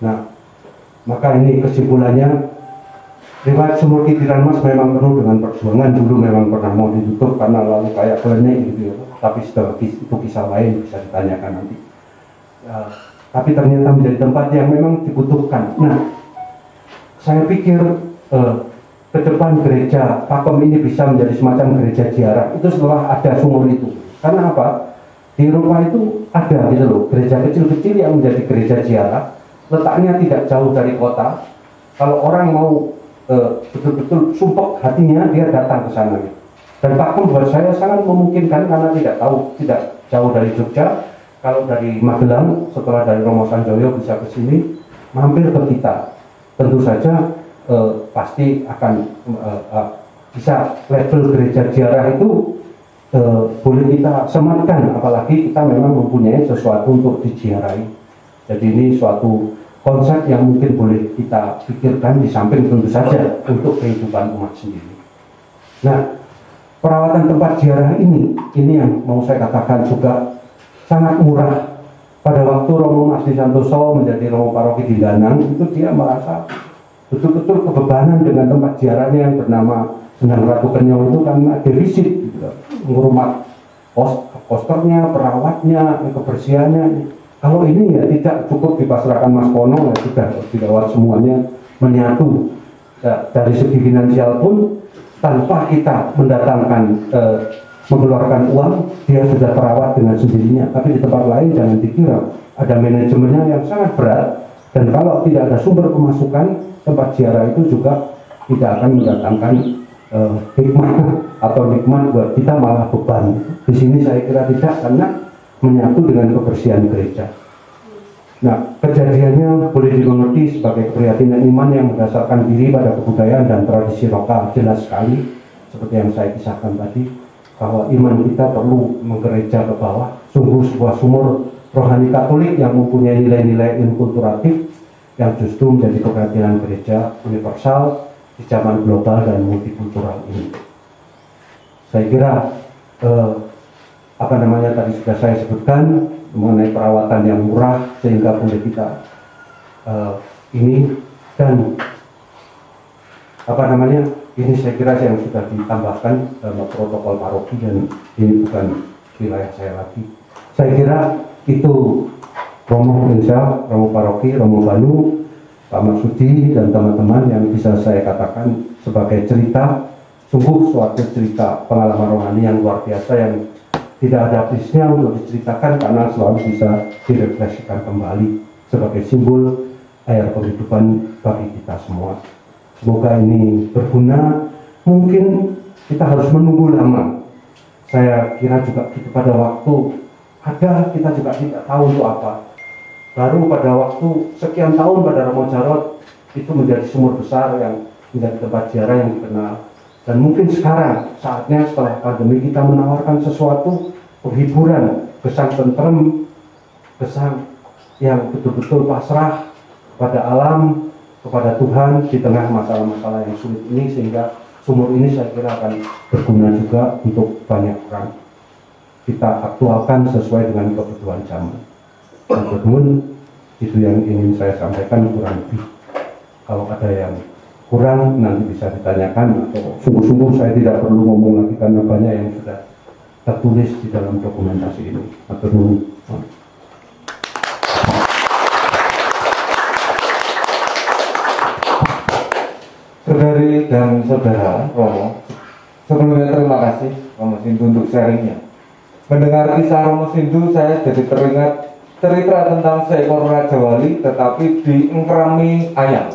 Nah, maka ini kesimpulannya, riwayat sumur Pikiran Mas memang penuh dengan perjuangan. Dulu memang pernah mau ditutup karena lalu kayak klenik gitu ya, tapi sudah itu kisah lain, bisa ditanyakan nanti. Tapi ternyata menjadi tempat yang memang dibutuhkan. Nah, saya pikir ke depan gereja Pakem ini bisa menjadi semacam gereja ziarah itu setelah ada sumur itu. Karena apa? Di Eropa itu ada gitu loh, gereja kecil-kecil yang menjadi gereja ziarah, letaknya tidak jauh dari kota. Kalau orang mau betul-betul sumpek hatinya, dia datang ke sana. Dan Pakem buat saya sangat memungkinkan karena tidak jauh dari Jogja. Kalau dari Magelang, setelah dari Romo Sanjoyo bisa ke sini, mampir ke kita. Tentu saja pasti akan bisa level gereja ziarah itu boleh kita sematkan, apalagi kita memang mempunyai sesuatu untuk diziarahi. Jadi ini suatu konsep yang mungkin boleh kita pikirkan di samping tentu saja untuk kehidupan umat sendiri. Nah, perawatan tempat ziarah ini yang mau saya katakan juga sangat murah. Pada waktu Romo Masdi Santoso menjadi Romo Paroki di Danang, itu dia merasa betul-betul kebebanan dengan tempat ziarahnya yang bernama Sendang Ratu Kenyong itu karena defisit gitu. Ngurumat posternya, perawatnya, kebersihannya. Kalau ini ya tidak cukup dipasrahkan Mas Pono, ya sudah dilewat semuanya menyatu. Dari segi finansial pun tanpa kita mendatangkan mengeluarkan uang, dia sudah terawat dengan sendirinya. Tapi di tempat lain jangan dikira ada manajemennya yang sangat berat, dan kalau tidak ada sumber pemasukan, tempat ziarah itu juga tidak akan mendatangkan hikmah atau nikmat buat kita, malah beban. Di sini saya kira tidak, karena menyatu dengan kebersihan gereja. Nah, kejadiannya boleh dimengerti sebagai keprihatinan iman yang berdasarkan diri pada kebudayaan dan tradisi lokal. Jelas sekali, seperti yang saya kisahkan tadi, bahwa iman kita perlu menggereja ke bawah. Sungguh sebuah sumur rohani Katolik yang mempunyai nilai-nilai inkulturatif yang justru menjadi keprihatinan gereja universal di zaman global dan multikultural ini. Saya kira tadi sudah saya sebutkan mengenai perawatan yang murah sehingga boleh kita ini, dan ini saya kira yang sudah ditambahkan dalam protokol paroki, dan ini bukan wilayah saya lagi. Saya kira itu Romo Insya, Romo Paroki, Romo Banu, Pak Marsudi dan teman-teman yang bisa saya katakan sebagai cerita, sungguh suatu cerita pengalaman rohani yang luar biasa yang tidak ada habisnya untuk diceritakan karena selalu bisa direfleksikan kembali sebagai simbol air kehidupan bagi kita semua. Semoga ini berguna. Mungkin kita harus menunggu lama. Saya kira juga pada waktu ada, kita juga tidak tahu untuk apa. Baru pada waktu sekian tahun pada Romo Jarot itu menjadi sumur besar yang menjadi tempat ziarah yang dikenal. Dan mungkin sekarang saatnya setelah pandemi kita menawarkan sesuatu penghiburan, kesan tentrem, kesan yang betul-betul pasrah pada alam, kepada Tuhan di tengah masalah-masalah yang sulit ini, sehingga sumur ini saya kira akan berguna juga untuk banyak orang. Kita aktualkan sesuai dengan kebutuhan zaman. Namun itu yang ingin saya sampaikan kurang lebih. Kalau ada yang kurang nanti bisa ditanyakan, atau sungguh-sungguh saya tidak perlu ngomong lagi karena banyak yang sudah tertulis di dalam dokumentasi ini. Matur nuwun. Saudari dan saudara Romo, sebelumnya terima kasih Romo Sindu untuk sharingnya. Mendengar kisah Romo Sindu, saya jadi teringat cerita tentang seekor Raja Wali tetapi diengkrami ayam.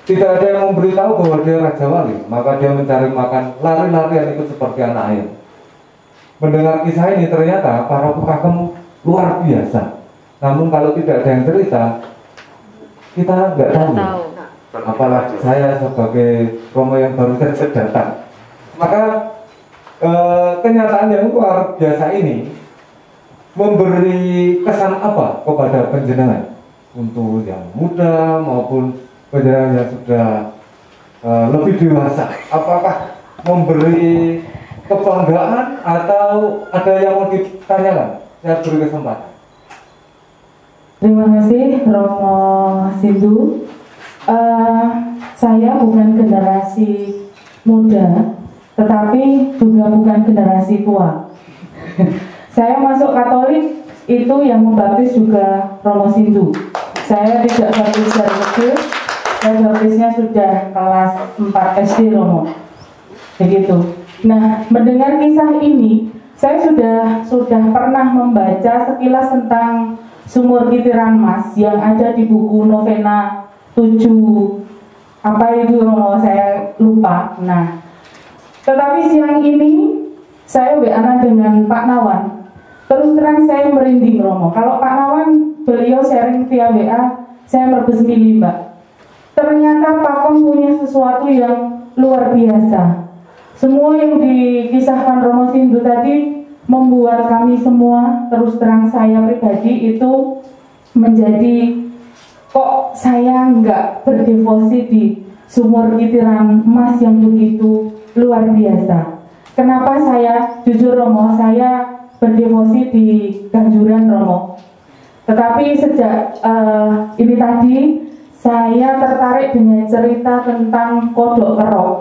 Tidak ada yang memberitahu bahwa dia Raja Wali, maka dia mencari makan lari-larian ikut seperti anak ayam. Mendengar kisah ini ternyata para pepakem luar biasa. Namun kalau tidak ada yang cerita, kita nggak tahu. Apalagi saya sebagai Romo yang baru saja datang. Maka kenyataan yang luar biasa ini memberi kesan apa kepada panjenengan untuk yang muda maupun panjenengan yang sudah lebih dewasa? Apakah memberi kebanggaan atau ada yang mau ditanyakan? Saya beri kesempatan. Terima kasih Romo Sindu. Saya bukan generasi muda, tetapi juga bukan generasi tua. Saya masuk Katolik itu yang membaptis juga Romo Sindu. Saya tidak baptis dari kecil, saya baptisnya sudah kelas 4 SD Romo. Begitu. Nah, mendengar kisah ini, saya sudah pernah membaca sekilas tentang Sumur Kitiran Mas yang ada di buku Novena 7 apa itu Romo, saya lupa. Nah, tetapi siang ini saya WA dengan Pak Nawan. Terus terang saya merinding Romo. Kalau Pak Nawan beliau sharing via WA, saya merbes mili Mbak. Ternyata Pak Kom punya sesuatu yang luar biasa. Semua yang dikisahkan Romo Sindu tadi membuat kami semua, terus terang saya pribadi itu menjadi kok saya nggak berdevosi di Sumur Kitiran Emas yang begitu luar biasa. Kenapa saya, jujur Romo, saya berdevosi di Ganjuran Romo. Tetapi sejak ini tadi saya tertarik dengan cerita tentang kodok kerok.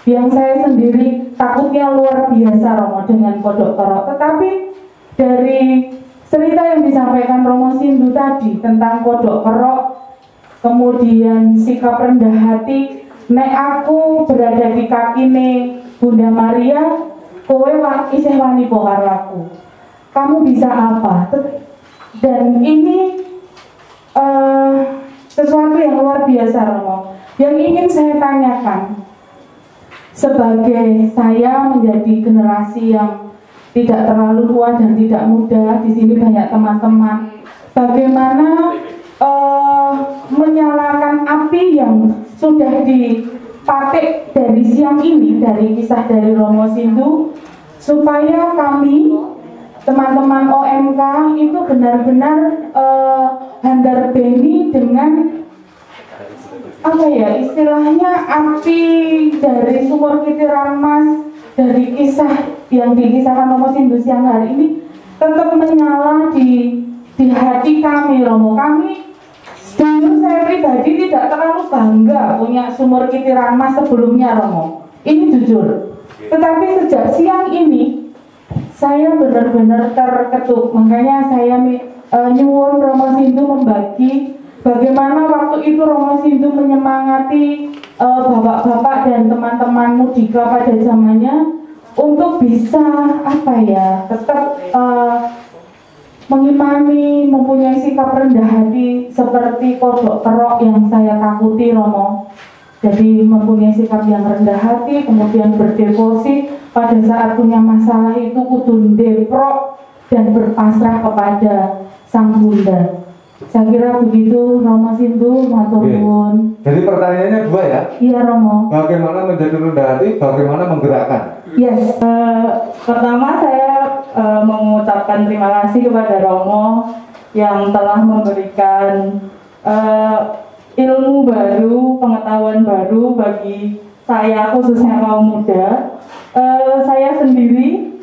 Yang saya sendiri takutnya luar biasa Romo dengan kodok kerok. Tetapi dari cerita yang disampaikan Romo Sindu tadi tentang kodok kerok, kemudian sikap rendah hati, nek aku berada di kakine Bunda Maria, kowe isih wani po karo aku. Kamu bisa apa? Dan ini sesuatu yang luar biasa Romo. Yang ingin saya tanyakan, sebagai saya menjadi generasi yang tidak terlalu tua dan tidak muda, di sini banyak teman-teman, bagaimana menyalakan api yang sudah dipatik dari siang ini, dari kisah dari Romo Sindu, supaya kami teman-teman OMK itu benar-benar handar beni dengan apa ya istilahnya, api dari Sumur Kitiran Mas, dari kisah yang dikisahkan Romo Sindu siang hari ini tetap menyala di hati kami Romo. Kami dulu, saya pribadi tidak terlalu bangga punya Sumur Kitiran Mas sebelumnya Romo, ini jujur. Tetapi sejak siang ini saya benar-benar terketuk. Makanya saya nyuwun Romo Sindu membagi bagaimana waktu itu Romo Sindu menyemangati bapak-bapak dan teman-teman mudika pada zamannya untuk bisa apa ya, tetap mengimani, mempunyai sikap rendah hati seperti kodok kerok yang saya takuti Romo. Jadi mempunyai sikap yang rendah hati, kemudian berdevosi pada saat punya masalah itu kudu deprok dan berpasrah kepada Sang Bunda. Saya kira begitu Romo Sindu, matur nuwun. Jadi pertanyaannya dua ya? Iya Romo. Bagaimana menjadi rendah hati, bagaimana menggerakkan? Yes. Pertama saya mengucapkan terima kasih kepada Romo yang telah memberikan ilmu baru, pengetahuan baru bagi saya khususnya kaum muda. Saya sendiri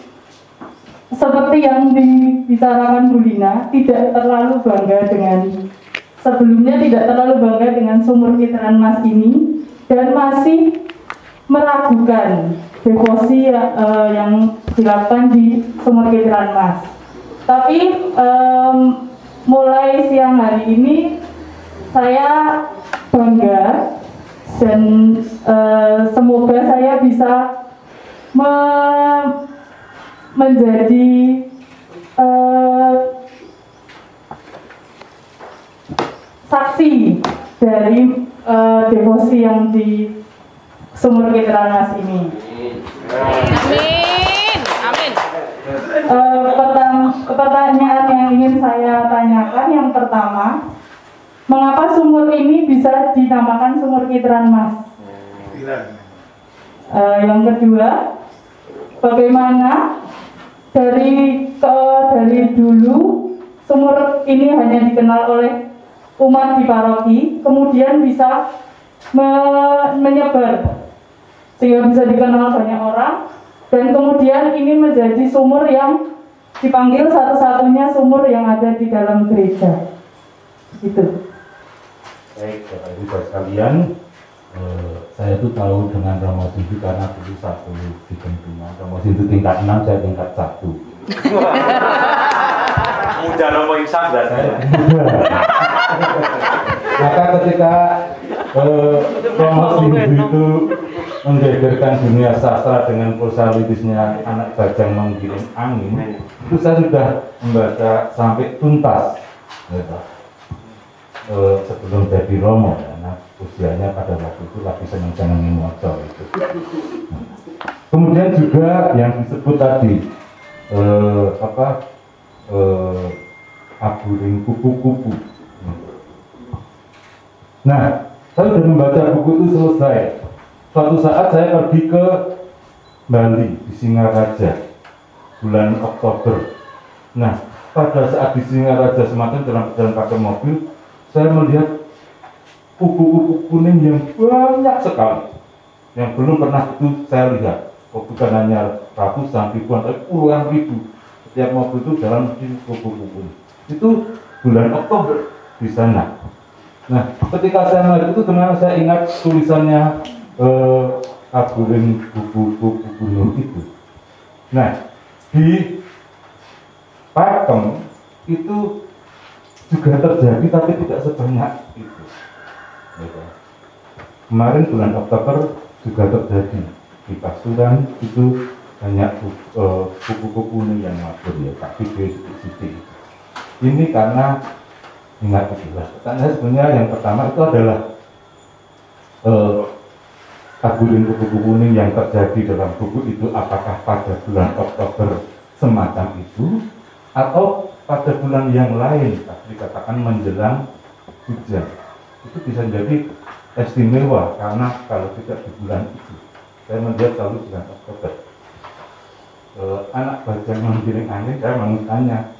seperti yang dibicarakan Bu Lina, tidak terlalu bangga dengan sebelumnya, tidak terlalu bangga dengan Sumur Kitiran Mas ini. dan masih meragukan devosi yang dilakukan di Sumur Kitiran Mas. Tapi mulai siang hari ini saya bangga dan semoga saya bisa menjadi saksi dari devosi yang di Sumur Kitiran Mas ini. Amin. Amin. Pertanyaan yang ingin saya tanyakan yang pertama, mengapa sumur ini bisa dinamakan Sumur Kitiran Mas? Yang kedua, bagaimana dari dulu sumur ini hanya dikenal oleh umat di paroki, kemudian bisa menyebar sehingga bisa dikenal banyak orang, dan kemudian ini menjadi sumur yang dipanggil satu-satunya sumur yang ada di dalam gereja. Gitu. Baik, Bapak Ibu sekalian, saya itu tahu dengan Romo Sindu karena dulu satu di Bendungan. Romo Sindu tingkat 6, saya tingkat 1. Mudah Romo Imsak dan saya. Maka ketika Romo Sindu itu menggegerkan dunia sastra dengan prosalitisnya Anak Bajang Menggiring Angin, itu saya sudah membaca sampai tuntas. Sebelum jadi Romo, karena usianya pada waktu itu lagi seneng-senengin moco itu. Kemudian juga yang disebut tadi aburing kupu-kupu. Nah, saya sudah membaca buku itu selesai. Suatu saat saya pergi ke Bali di Singaraja bulan Oktober. Nah, pada saat di Singaraja Semakin dalam perjalanan pakai mobil, saya melihat kupu-kupu kuning yang banyak sekali, yang belum pernah itu saya lihat. Bukan hanya ratusan, ribuan, tapi puluhan ribu. Setiap mobil itu dalam kupu-kupu. Itu bulan Oktober di sana. Nah, ketika saya melihat itu, teman saya ingat tulisannya aburing kupu-kupu gunung itu. Nah, di Pakem itu juga terjadi, tapi tidak sebanyak itu. Kemarin bulan Oktober juga terjadi di Pasuruan, itu banyak kupu-kupu kuning yang mabur ya, tapi di sisi ini karena ingat itulah. Pertanyaan sebenarnya yang pertama itu adalah aburing kupu-kupu kuning yang terjadi dalam buku itu apakah pada bulan Oktober semacam itu atau pada bulan yang lain, dikatakan menjelang hujan. Itu bisa jadi istimewa karena kalau tidak di bulan itu. Saya melihat selalu bulan Oktober. Anak Bajang Menggiring Angin, saya mau tanya,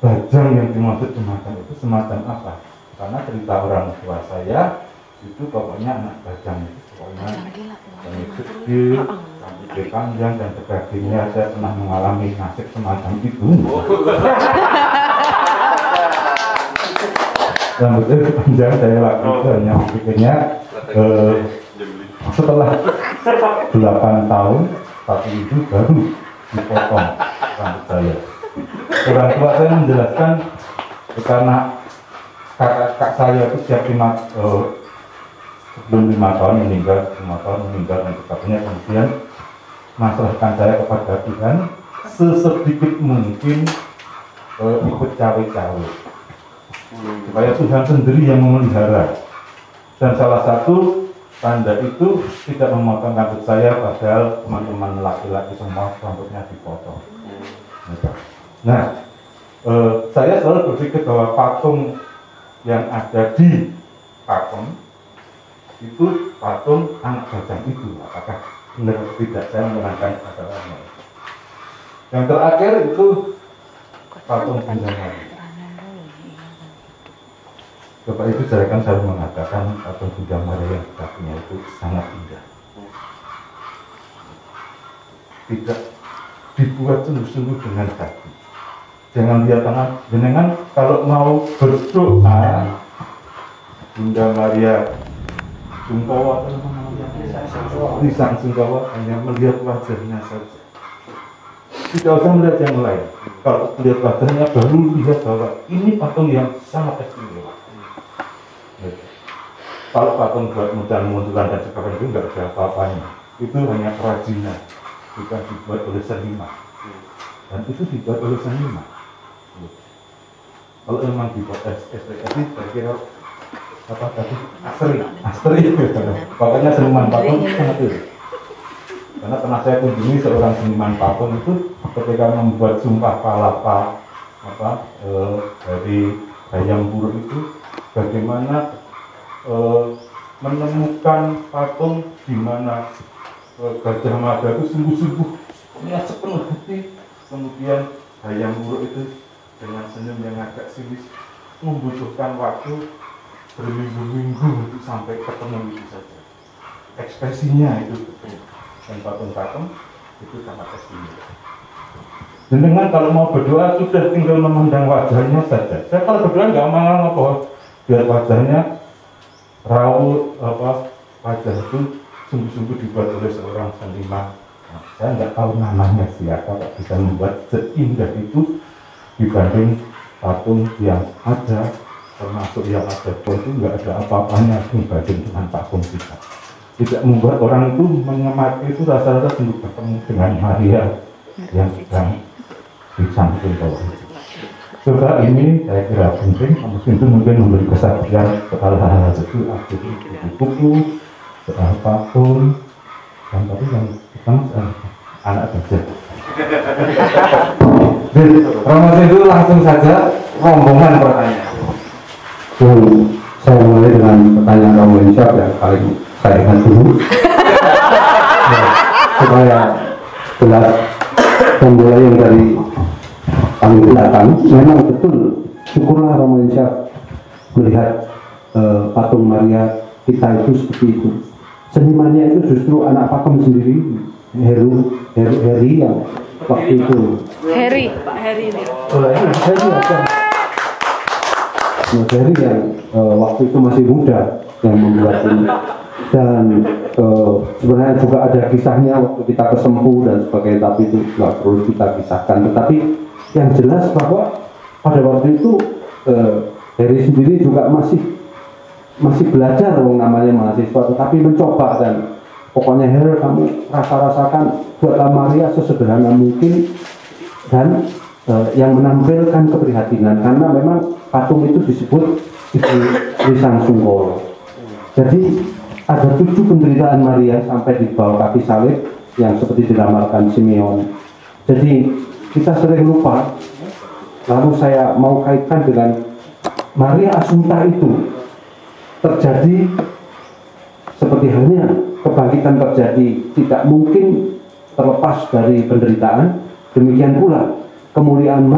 bajang yang dimaksud semacam itu semacam apa? Karena cerita orang tua saya itu pokoknya anak bajang itu pokoknya rambut kecil, rambut panjang dan sebagainya. Saya pernah mengalami nasib semacam itu. Rambutnya panjang, saya waktu itu hanya pikirnya setelah 8 tahun satu itu baru dipotong rambut saya. Orang tua saya menjelaskan karena kakak saya itu setiap sebelum 5 tahun meninggal, 5 tahun meninggal dan sebagainya, kemudian masrahkan saya kepada Tuhan sesedikit mungkin ikut cawe-cawe supaya Tuhan sendiri yang memelihara. Dan salah satu tanda itu tidak memotong rambut saya, padahal teman-teman laki-laki semua rambutnya dipotong. Nah, saya selalu berpikir bahwa patung yang ada di Pakem itu patung anak bajang itu. Apakah benar atau tidak, saya menerangkan masalahnya. Yang terakhir itu patung Bunda Maria. Bapak Ibu, saya kan selalu mengatakan patung Bunda Maria yang kakinya itu sangat indah. Tidak dibuat sungguh-sungguh dengan hati. Jangan lihat tangan, jenengan kalau mau berdoa Bunda Maria Sungkawa Risang Sungkawa hanya melihat wajahnya saja, tidak usah melihat yang lain. Kalau melihat wajahnya baru lihat bahwa ini patung yang sangat istimewa. Kalau patung buat munculan dan sebagainya itu nggak ada apa-apanya, itu hanya kerajinan, bukan dibuat oleh seniman, dan itu dibuat oleh seniman. Kalau memang dibuat SPSI, saya kira apa tadi Astri pokoknya seniman patung sangat itu. Karena pernah saya kunjungi seorang seniman patung itu ketika membuat sumpah palapa dari Hayam Wuruk itu, bagaimana menemukan patung di mana Gajah Mada itu sungguh-sungguh punya sepenuh hati, kemudian Hayam Wuruk itu dengan senyum yang agak sinis membutuhkan waktu berminggu-minggu untuk sampai ketemu itu saja. Ekspresinya itu dan patung-patung itu sangat istimewa. Dan dengan kalau mau berdoa sudah tinggal memandang wajahnya saja. Saya kalau berdoa nggak mau apa, biar wajahnya raut wajah itu sungguh-sungguh dibuat oleh seorang seniman. Nah, saya nggak tahu namanya siapa Pak bisa membuat seindah itu dibanding patung yang ada, termasuk yang ada pun itu nggak ada apa-apanya dibanding dengan patung kita. Tidak membuat orang itu mengemati itu rasa-rasa sungguh bertemu dengan Maria yang sedang disamping bawah. Coba ini saya kira penting, itu mungkin memberi kesaksian soal hal-hal itu, aktivitas buku, soal patung, dan tadi yang kita anak saja. Romo itu langsung saja rombongan pertanyaan. Saya mulai dengan pertanyaan Romo Insyaf yang paling saya ingat dulu. Supaya jelas dan mulai yang dari paling belakang, memang betul syukurlah Romo Insyaf melihat patung Maria kita itu seperti itu. Senimannya itu justru anak pakem sendiri, Heri yang waktu itu. Pak Heri ini. Heri yang waktu itu masih muda yang membuat ini. Dan sebenarnya juga ada kisahnya waktu kita ke Sempu dan sebagainya, tapi itu nggak perlu kita kisahkan. Tetapi yang jelas bahwa pada waktu itu Heri sendiri juga masih belajar, namanya mahasiswa, tetapi mencoba. Dan pokoknya Heri, kamu rasakan buatlah Maria sesederhana mungkin dan yang menampilkan keprihatinan, karena memang patung itu disebut Ibu Risang Sungkowo. Jadi ada 7 penderitaan Maria sampai di bawah kaki salib yang seperti diramalkan Simeon. Jadi kita sering lupa. Lalu saya mau kaitkan dengan Maria Assunta itu terjadi seperti halnya kebangkitan terjadi tidak mungkin terlepas dari penderitaan. Demikian pula kemuliaan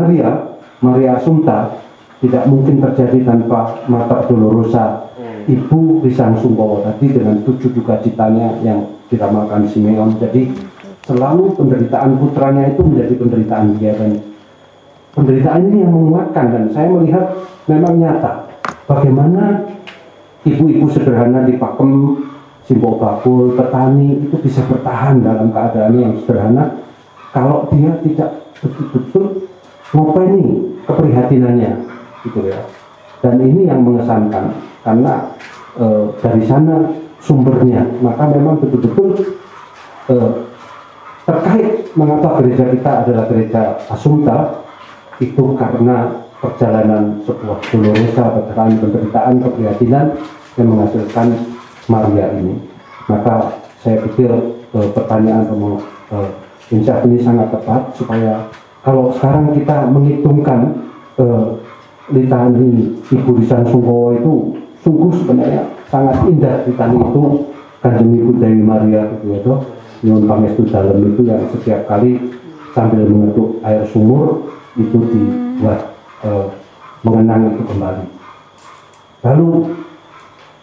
Maria Assunta tidak mungkin terjadi tanpa Mater Dolorosa, Ibu Risang Sungkowo tadi dengan 7 duka-citanya yang diramalkan Simeon. Jadi selalu penderitaan putranya itu menjadi penderitaan dia, dan penderitaan ini yang menguatkan. Dan saya melihat memang nyata bagaimana ibu-ibu sederhana di Pakem, Simbok Bakul, petani itu bisa bertahan dalam keadaan yang sederhana kalau dia tidak betul-betul ngopeni keprihatinannya, gitu ya. Dan ini yang mengesankan karena dari sana sumbernya. Maka memang betul-betul terkait mengapa gereja kita adalah gereja Assunta itu karena perjalanan sebuah dolorosa, penderitaan, keprihatinan yang menghasilkan Maria ini. Maka saya pikir pertanyaan Romo Insyaf ini sangat tepat, supaya kalau sekarang kita menghitungkan litani Ibu Risang Sungkowo itu sungguh sebenarnya sangat indah. Litani itu Kanjeng Ibu Dewi Maria gitu ya, toh Nyuwun Pangestu Dalem itu yang setiap kali sambil mengetuk air sumur itu dibuat mengenang itu kembali. Lalu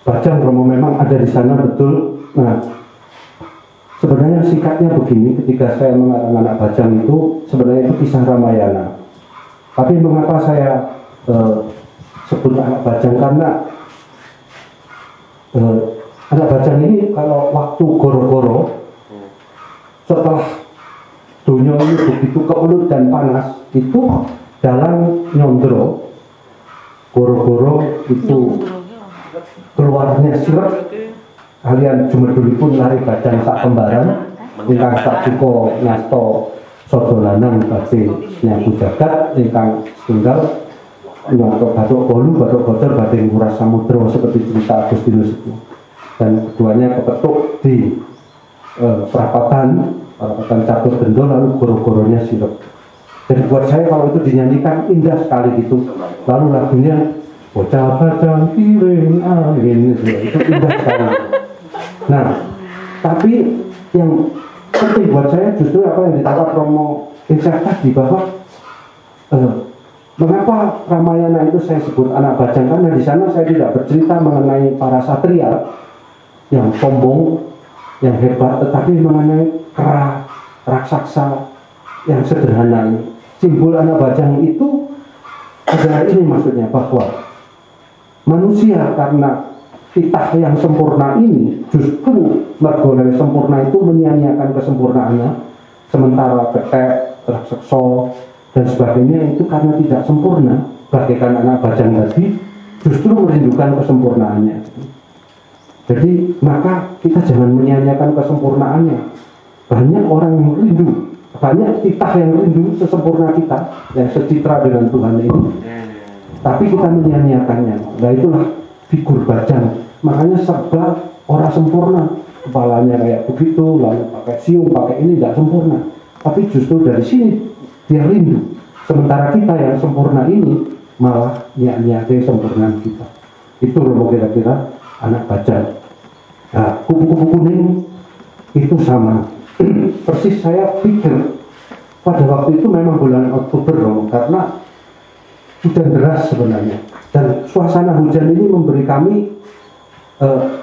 Bajang Romo memang ada di sana betul. Nah, sebenarnya sikapnya begini, ketika saya mengarang anak Bajang itu sebenarnya itu kisah Ramayana. Tapi mengapa saya sebut anak Bajang, karena anak bajang ini kalau waktu goro-goro setelah dunia ini begitu kemelut dan panas, itu dalam nyondro goro-goro itu keluarnya sirep kalian jumedulipun lari bajang sak kembaran ingkang sak duka ngasto sodo lanang badhe nyaku jagat ingkang setunggal nyoto bathuk bolu bathuk bocor badhe nguras samudra seperti cerita Agustinus itu, dan keduanya kepetuk di perapatan catur gendol lalu goro-goronya sirep. Dan buat saya kalau itu dinyanyikan indah sekali gitu, lalu lagunya bocah bajang piring angin itu indah sekali. Nah, tapi yang penting buat saya justru apa yang ditawar Romo Insya tadi, bahwa mengapa Ramayana itu saya sebut anak bajang, karena di sana saya tidak bercerita mengenai para satria yang sombong, yang hebat, tetapi mengenai kera, raksasa yang sederhana ini. Simbol anak bajang itu adalah ini maksudnya, bahwa manusia karena titah yang sempurna ini justru mergoleh sempurna itu menyia-nyiakan kesempurnaannya, sementara ketek, raksasa dan sebagainya itu karena tidak sempurna bagaikan anak bajang tadi justru merindukan kesempurnaannya. Jadi maka kita jangan menyia-nyiakan kesempurnaannya. Banyak orang yang rindu, banyak titah yang rindu sesempurna kita yang secitra dengan Tuhan ini, tapi kita menyia-nyiakannya. Nah itulah figur bajang. Makanya serba orang sempurna, kepalanya kayak begitu, lalu pakai siung, pakai ini tidak sempurna. Tapi justru dari sini dia rindu. Sementara kita yang sempurna ini malah nyak-nyak sempurnaan kita. Itu Romo kira-kira anak bajang. Nah, kupu-kupu kuning itu sama. Persis saya pikir pada waktu itu memang bulan Oktober Romo, karena hujan deras sebenarnya. Dan suasana hujan ini memberi kami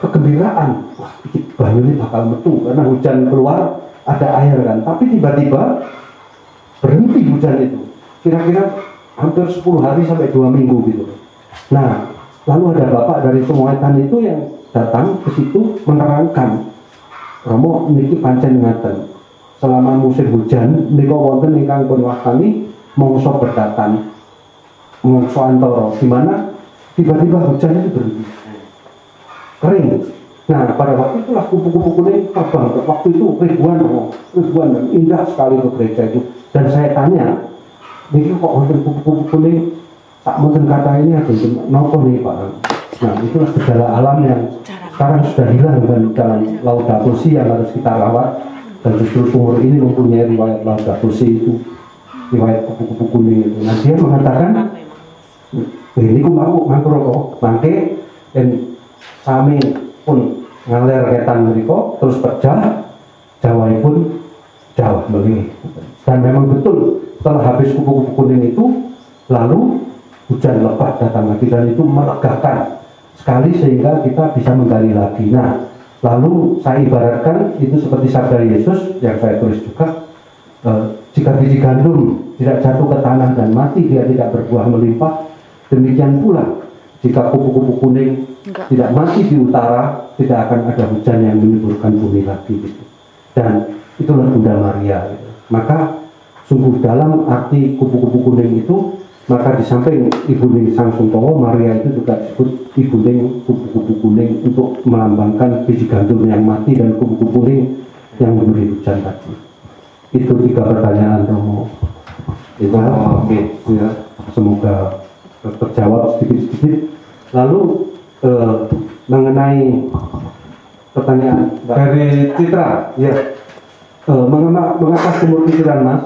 kegembiraan. Wah, banyu ini bakal metu karena hujan keluar ada air kan. Tapi tiba-tiba berhenti hujan itu. Kira-kira hampir 10 hari sampai 2 minggu gitu. Nah, lalu ada bapak dari Sumoetan itu yang datang ke situ menerangkan, Romo niki pancen ngaten. Selama musim hujan nika wonten ingkang pun wastani mangsa berdatan. Mangsa antara di mana tiba-tiba hujan itu berhenti. Kering. Nah, pada waktu itulah kupu-kupu kuning terbang. Waktu itu ribuan dan indah sekali ke gereja itu. Dan saya tanya, ini kok wonten kupu-kupu kuning tak mungkin kata ini ada nopo nih Pak. Nah, itulah gejala alam yang sekarang sudah hilang dalam Laudato Si yang harus kita rawat. Dan justru sumur ini mempunyai riwayat Laudato Si itu, riwayat kupu-kupu kuning itu. Nah, dia mengatakan, ini ku mau ngatur kok, mangke dan sami pun ngalir ketan mereka terus pecah, Jawa pun Jawa melih. Dan memang betul setelah habis kupu-kupu kuning itu lalu hujan lebat datang lagi, dan itu melegakan sekali sehingga kita bisa menggali lagi. Nah, lalu saya ibaratkan itu seperti sabda Yesus yang saya tulis juga, jika biji gandum tidak jatuh ke tanah dan mati, dia tidak berbuah melimpah. Demikian pula jika kupu-kupu kuning tidak mati di utara, tidak akan ada hujan yang menyuburkan bumi lagi gitu. Dan itulah Bunda Maria gitu. Maka sungguh dalam arti kupu-kupu kuning itu, maka di samping Ibu Ning Sang Suntowo, Maria itu juga disebut Ibu Ning kupu-kupu kuning untuk melambangkan biji gandum yang mati dan kupu-kupu kuning yang memberi hujan tadi. Itu 3 pertanyaan Romo. Ya, semoga terjawab sedikit-sedikit. Lalu mengenai pertanyaan dari Citra, ya, mengapa sumur Kitiran Mas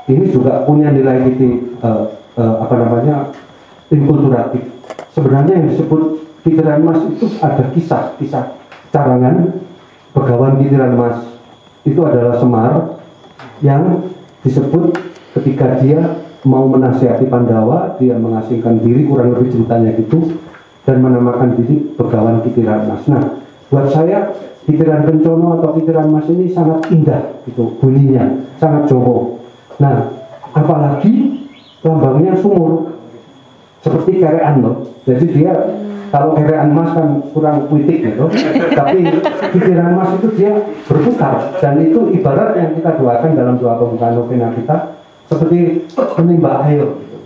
ini juga punya nilai inkulturatif. Sebenarnya yang disebut Kitiran Mas itu ada kisah carangan Begawan Kitiran Mas. Itu adalah Semar yang disebut ketika dia mau menasihati Pandawa, dia mengasingkan diri, kurang lebih ceritanya gitu, dan menamakan diri Begawan Kitiran Mas. Nah, buat saya Kitiran Kencono atau Kitiran Mas ini sangat indah gitu bunyinya, sangat Jawa. Nah, apalagi lambangnya sumur seperti kerean loh. Jadi dia Kalau kerean mas kan kurang puitik gitu, tapi kitiran mas itu dia berputar, dan itu ibarat yang kita doakan dalam doa pembukaan novena kita seperti menimba air gitu.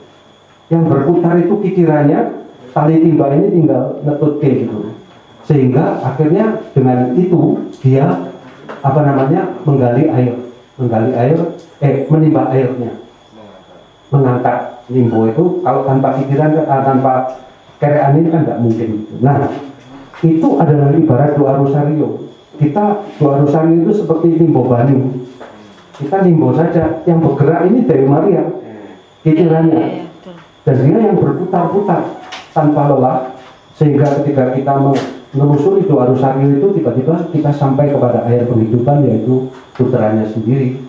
Yang berputar itu kitirannya, tali timba ini tinggal netut gitu, sehingga akhirnya dengan itu dia menimba airnya, mengangkat limbo itu. Kalau tanpa kitiran, tanpa kerean ini kan nggak mungkin. Nah, itu adalah ibarat doa rosario. Kita doa rosario itu seperti limbo bani. Kita limbo saja, yang bergerak ini dari Maria, kitirannya, dan dia yang berputar-putar tanpa lelah, sehingga ketika kita menelusuri doa rosario itu tiba-tiba kita sampai kepada air penghidupan, yaitu putranya sendiri.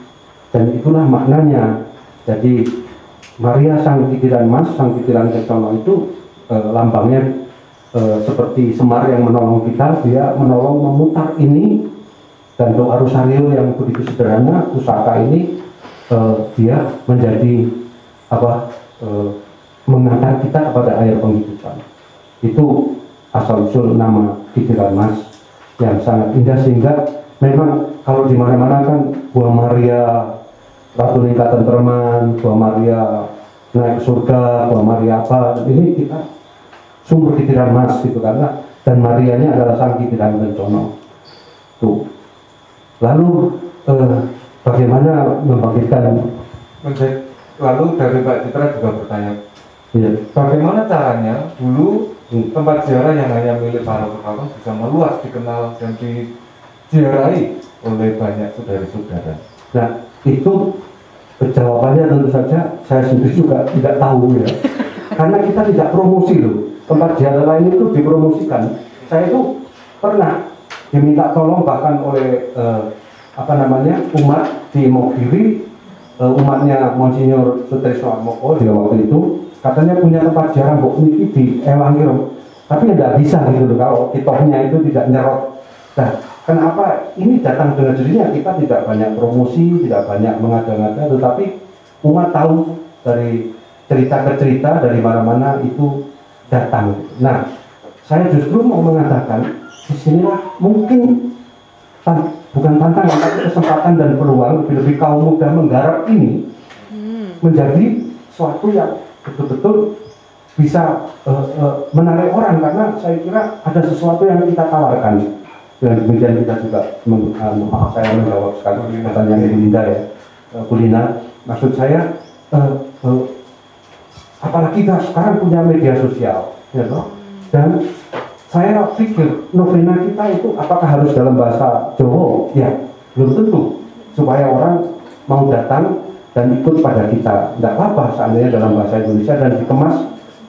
Dan itulah maknanya. Jadi Maria sang kitiran mas, sang kitiran kencono itu lambangnya seperti Semar yang menolong kita, dia menolong memutar ini. Dan doa rosario yang begitu sederhana, pusaka ini dia menjadi mengantar kita kepada air penghidupan. Itu asal usul nama kitiran mas yang sangat indah, sehingga memang kalau di mana-mana kan Buah Maria Ratu Ningkatan Terman, Buah Maria naik ke surga, Buah Maria apa, ini kita sumber kitiran mas gitu, karena dan Marianya adalah sang kitiran kencono. Tuh. Lalu bagaimana membagikan? Lalu dari Mbak Citra juga bertanya, Ya. bagaimana caranya dulu tempat ziarah yang hanya milik para pedagang bisa meluas, dikenal dan diziarahi oleh banyak saudara-saudara? Nah, itu jawabannya tentu saja saya sendiri juga tidak tahu ya, karena kita tidak promosi loh. Tempat ziarah lain itu dipromosikan. Saya itu pernah diminta tolong bahkan oleh umat di Mogiri, umatnya Monsinyur Sutrisno Atmoko dia waktu itu, katanya punya tempat ziarah Mbok niki di Ewangiro, tapi tidak bisa gitu loh kalau kitohnya itu tidak nyerot. Nah, kenapa ini datang dengan sendirinya? Kita tidak banyak promosi, tidak banyak mengada-ngada, tetapi umat tahu dari cerita ke cerita dari mana-mana itu datang. Nah, saya justru mau mengatakan disinilah mungkin bukan tantangan, tapi kesempatan dan peluang lebih-lebih kaum muda menggarap ini menjadi suatu yang betul-betul bisa menarik orang, karena saya kira ada sesuatu yang kita tawarkan. Dan demikian kita juga saya menjawab sekali pertanyaan Bu Linda ya, Bu Lina, maksud saya apalagi kita sekarang punya media sosial ya toh? Dan saya pikir novena kita itu apakah harus dalam bahasa Jawa? Ya, belum tentu, supaya orang mau datang dan ikut pada kita. Tidak apa-apa seandainya dalam bahasa Indonesia dan dikemas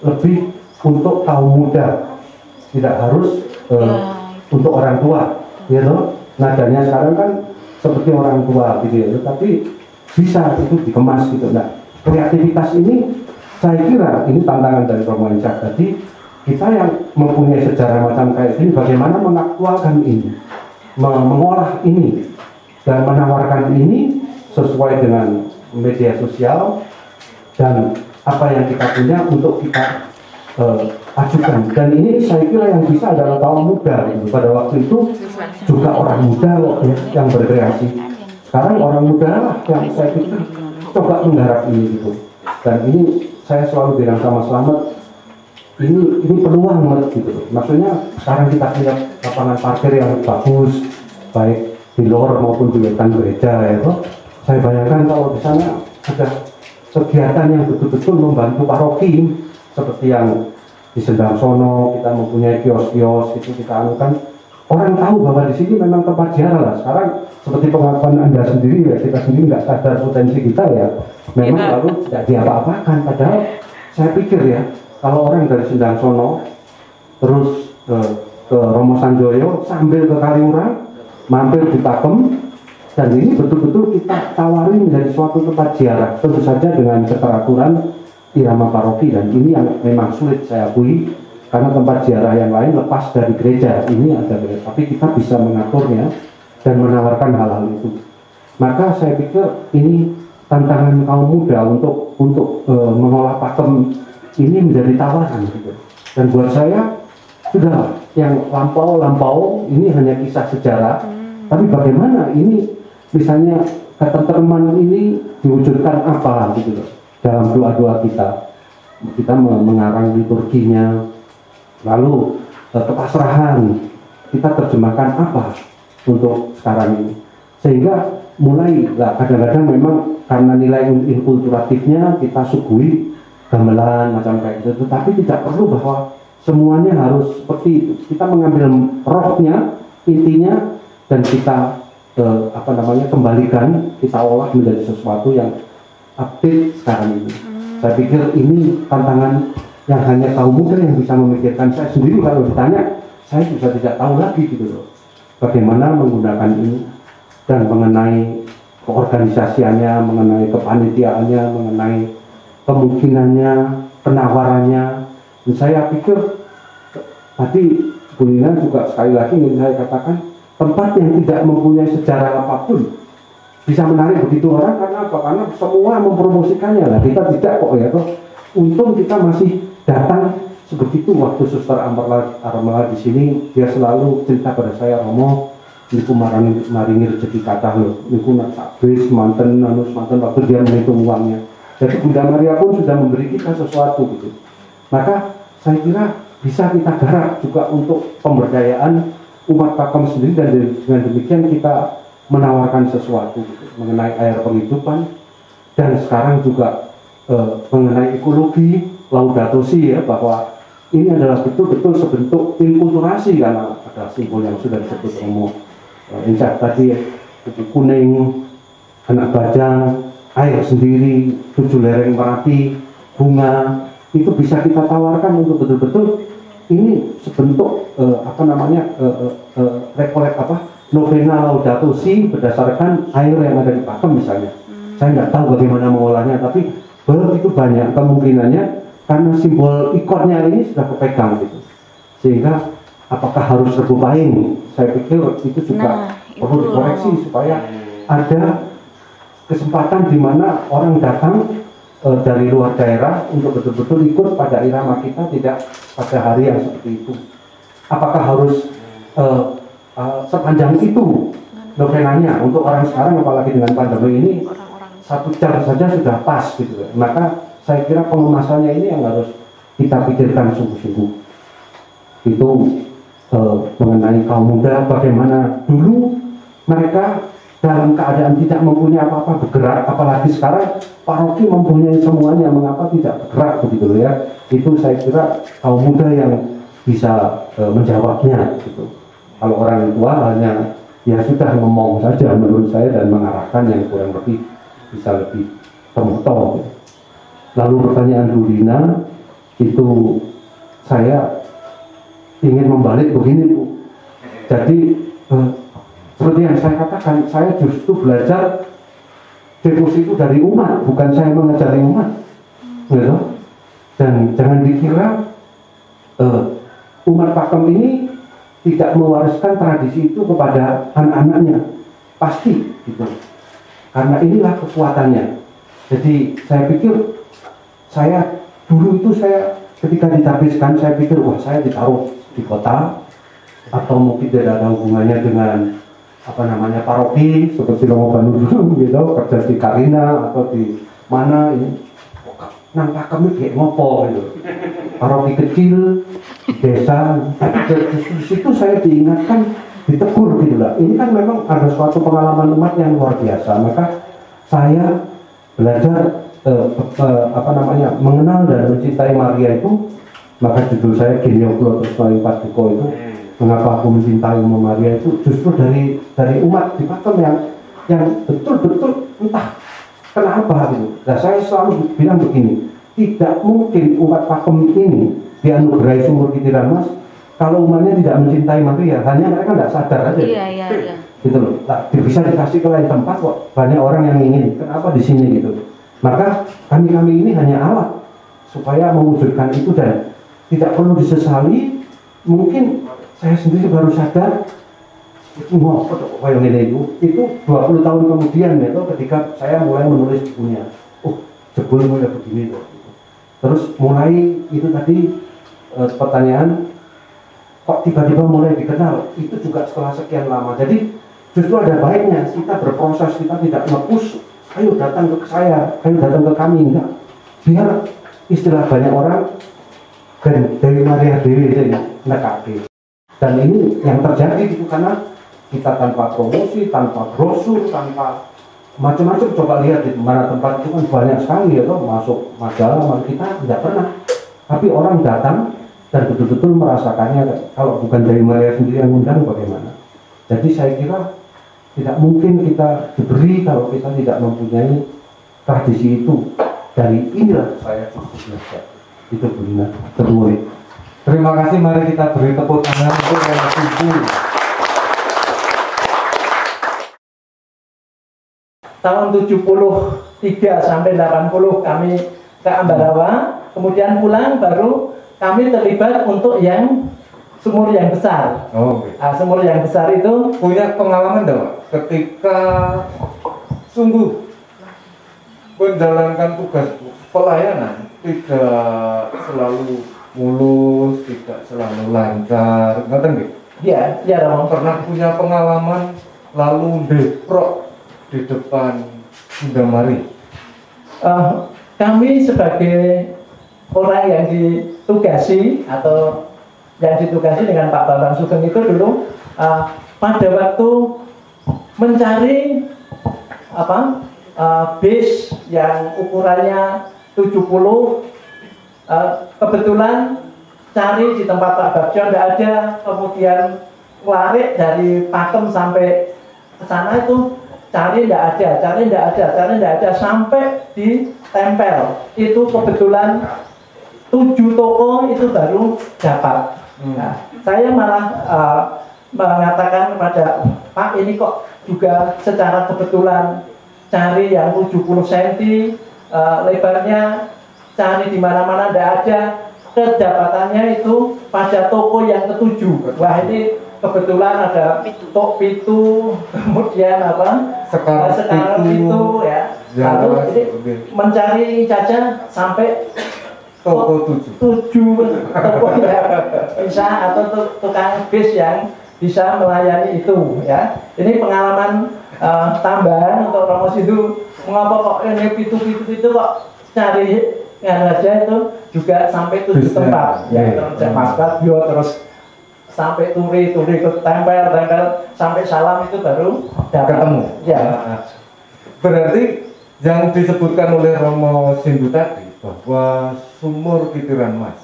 lebih untuk kaum muda, tidak harus untuk orang tua, ya toh. Nadanya sekarang kan seperti orang tua gitu ya, tapi bisa itu dikemas gitu. Nah, kreativitas ini saya kira ini tantangan dari Romo Encak tadi. Kita yang mempunyai sejarah macam kayak ini, bagaimana mengaktualkan ini, mengolah ini, dan menawarkan ini sesuai dengan media sosial dan apa yang kita punya untuk kita ajukan. Dan ini saya kira yang bisa adalah kaum muda gitu. Pada waktu itu juga orang muda ya, yang berkreasi. Sekarang orang muda lah yang saya pikir coba menggarap ini gitu. Dan ini saya selalu bilang sama Slamet, ini peluang gitu. Maksudnya sekarang kita punya lapangan parkir yang bagus, baik di luar maupun di wetan gereja ya toh. Saya bayangkan kalau di sana ada kegiatan yang betul-betul membantu paroki, seperti yang di Sendang Sono kita mempunyai kios-kios itu kita anukan, orang tahu bahwa di sini memang tempat ziarah lah. Sekarang seperti pengakuan Anda sendiri ya, kita sendiri nggak sadar potensi kita ya, memang lalu tidak diapa-apakan. Padahal saya pikir ya, kalau orang dari Sendang Sono terus ke Romo Sanjoyo sambil ke Kaliurang, mampir di Pakem, dan ini betul-betul kita tawari menjadi suatu tempat ziarah, tentu saja dengan keteraturan irama paroki. Dan ini yang memang sulit saya akui, karena tempat ziarah yang lain lepas dari gereja, ini ada gereja, tapi kita bisa mengaturnya dan menawarkan hal-hal itu. Maka saya pikir ini tantangan kaum muda untuk mengolah Pakem ini menjadi tawaran gitu. Dan buat saya sudah yang lampau-lampau, ini hanya kisah sejarah. Tapi bagaimana ini misalnya ketentraman ini diwujudkan apa gitu loh dalam doa-doa kita. Kita mengarang liturginya, lalu kepasrahan kita terjemahkan apa untuk sekarang ini, sehingga mulai kadang-kadang memang karena nilai inkulturatifnya kita suguhi gamelan macam kayak gitu, tapi tidak perlu bahwa semuanya harus seperti itu. Kita mengambil rohnya, intinya, dan kita kembalikan, kita olah menjadi sesuatu yang update sekarang ini. Saya pikir ini tantangan yang hanya kaum muda yang bisa memikirkan. Saya sendiri kalau ditanya, saya juga tidak tahu lagi gitu loh, bagaimana menggunakan ini, dan mengenai keorganisasiannya, mengenai kepanitiaannya, mengenai kemungkinannya, penawarannya. Dan saya pikir tadi Bu Lina juga sekali lagi ingin saya katakan, tempat yang tidak mempunyai sejarah apapun bisa menarik begitu orang. Karena apa? Karena semua mempromosikannya lah. Kita tidak kok ya toh. Untung kita masih datang sebegitu. Waktu Suster Armela di sini, dia selalu cerita pada saya, Romo, niku maringi rezeki kathah lho. Niku nak sabis manten waktu dia menghitung uangnya. Jadi Bunda Maria pun sudah memberi kita sesuatu gitu. Maka saya kira bisa kita garap juga untuk pemberdayaan umat Pakem sendiri, dan dengan demikian kita menawarkan sesuatu gitu, mengenai air penghidupan, dan sekarang juga mengenai ekologi, Laudato Si ya, bahwa ini adalah betul-betul sebentuk inkulturasi karena ada simbol yang sudah disebut Romo Insya tadi, kupu kuning, anak bajang, air sendiri, 7 lereng Merapi, bunga, itu bisa kita tawarkan untuk betul-betul ini sebentuk novena Laudato Si berdasarkan air yang ada di Pakem misalnya. Saya nggak tahu bagaimana mengolahnya, tapi itu banyak kemungkinannya karena simbol ikonnya ini sudah kepegang gitu. Sehingga apakah harus Rebo Pahing? Saya pikir itu juga perlu dikoreksi supaya ada kesempatan di mana orang datang dari luar daerah untuk betul-betul ikut pada irama kita, tidak pada hari yang seperti itu. Apakah harus sepanjang itu novenanya untuk orang sekarang, apalagi dengan pandemi ini 1 jam saja sudah pas gitu. Maka saya kira pengemasannya ini yang harus kita pikirkan sungguh-sungguh. Itu mengenai kaum muda, bagaimana dulu mereka dalam keadaan tidak mempunyai apa-apa bergerak, apalagi sekarang paroki mempunyai semuanya, mengapa tidak bergerak begitu ya. Itu saya kira kaum muda yang bisa menjawabnya gitu. Kalau orang tua hanya ya sudah ngomong saja menurut saya, dan mengarahkan yang kurang lebih bisa lebih temuto. Lalu pertanyaan Bu Lina itu saya ingin membalik begini Bu. Jadi seperti yang saya katakan, saya justru belajar devosi itu dari umat, bukan saya mengajari umat, gitu. Dan jangan dikira umat Pakem ini tidak mewariskan tradisi itu kepada anak-anaknya, pasti gitu. Karena inilah kekuatannya. Jadi saya pikir, saya dulu itu ketika ditabiskan, saya pikir wah saya ditaruh di kota, atau mungkin tidak ada hubungannya dengan paroki seperti Romo Banu dulu gitu, kerja di Karina atau di mana ini. Nang Pakem kayak ngopo gitu. Paroki kecil, desa, di situ saya diingatkan, ditegur gitu lah. Ini kan memang ada suatu pengalaman umat yang luar biasa. Maka saya belajar mengenal dan mencintai Maria itu. Maka judul saya Genio Klotus Maring Paduka itu, mengapa aku mencintai Maria itu justru dari umat di Pakem yang betul-betul entah kenapa gitu. Nah, saya selalu bilang begini, tidak mungkin umat Pakem ini dianugerahi sumur Kitiran Mas kalau umatnya tidak mencintai Maria, hanya mereka tidak sadar aja. Iya. Gitu loh. Nah, bisa dikasih ke lain tempat kok, banyak orang yang ingin. Kenapa di sini gitu? Maka kami ini hanya alat supaya mewujudkan itu, dan tidak perlu disesali. Mungkin saya sendiri baru sadar itu itu 20 tahun kemudian ya, ketika saya mulai menulis bukunya. Jebul mulai begini loh. Terus mulai itu tadi pertanyaan kok tiba-tiba mulai dikenal, itu juga setelah sekian lama. Jadi justru ada baiknya kita berproses, kita tidak nge-push, ayo datang ke saya, ayo datang ke kami, enggak. Biar istilah banyak orang dan Dewi Maria Dewi ini nekake. Dan ini yang terjadi gitu, karena kita tanpa promosi, tanpa brosur, tanpa macam-macam. Coba lihat di mana tempat itu kan banyak sekali ya, masuk majalah, kita tidak pernah. Tapi orang datang dan betul-betul merasakannya. Kalau bukan dari Maria sendiri yang undang, bagaimana? Jadi saya kira tidak mungkin kita diberi kalau kita tidak mempunyai tradisi itu. Dari inilah saya belajar. Itu benar, termurid. Terima kasih, mari kita beri tepuk tangan untuk Mas Ibu. Tahun 73 sampai 80 kami ke Ambarawa, kemudian pulang baru kami terlibat untuk yang sumur yang besar. Oh, Nah, sumur yang besar itu punya pengalaman dong ketika sungguh menjalankan tugas pelayanan tidak selalu mulus, tidak selalu lancar, ngerti nggih? ya Romo. Pernah punya pengalaman lalu deprok di depan Bunda Mari. Kami sebagai orang yang ditugasi atau yang ditugasi dengan Pak Bambang Sugeng itu dulu pada waktu mencari bis yang ukurannya 70, kebetulan cari di tempat Pak Bagjo tidak ada, kemudian lari dari Pakem sampai ke sana itu cari tidak ada sampai ditempel. Itu kebetulan 7 toko itu baru dapat. Nah, saya malah mengatakan kepada Pak, ini kok juga secara kebetulan cari yang 70 cm lebarnya, cari di mana-mana tidak ada, kedapatannya itu pada toko yang ke-7. Wah, ini kebetulan ada tok pitu, kemudian sekarang itu ya. Lalu ini mencari saja sampai toko 7 toko yang bisa, atau tukang bis yang bisa melayani itu ya. Ini pengalaman tambahan untuk Romo Sindu. Mengapa kok ini pitu kok cari yang aja itu juga sampai 7 tempat ya, terus Mas Bio, terus sampai turi tempel sampai salam itu baru ketemu ya. Berarti yang disebutkan oleh Romo Sindu tadi bahwa sumur Kitiran Mas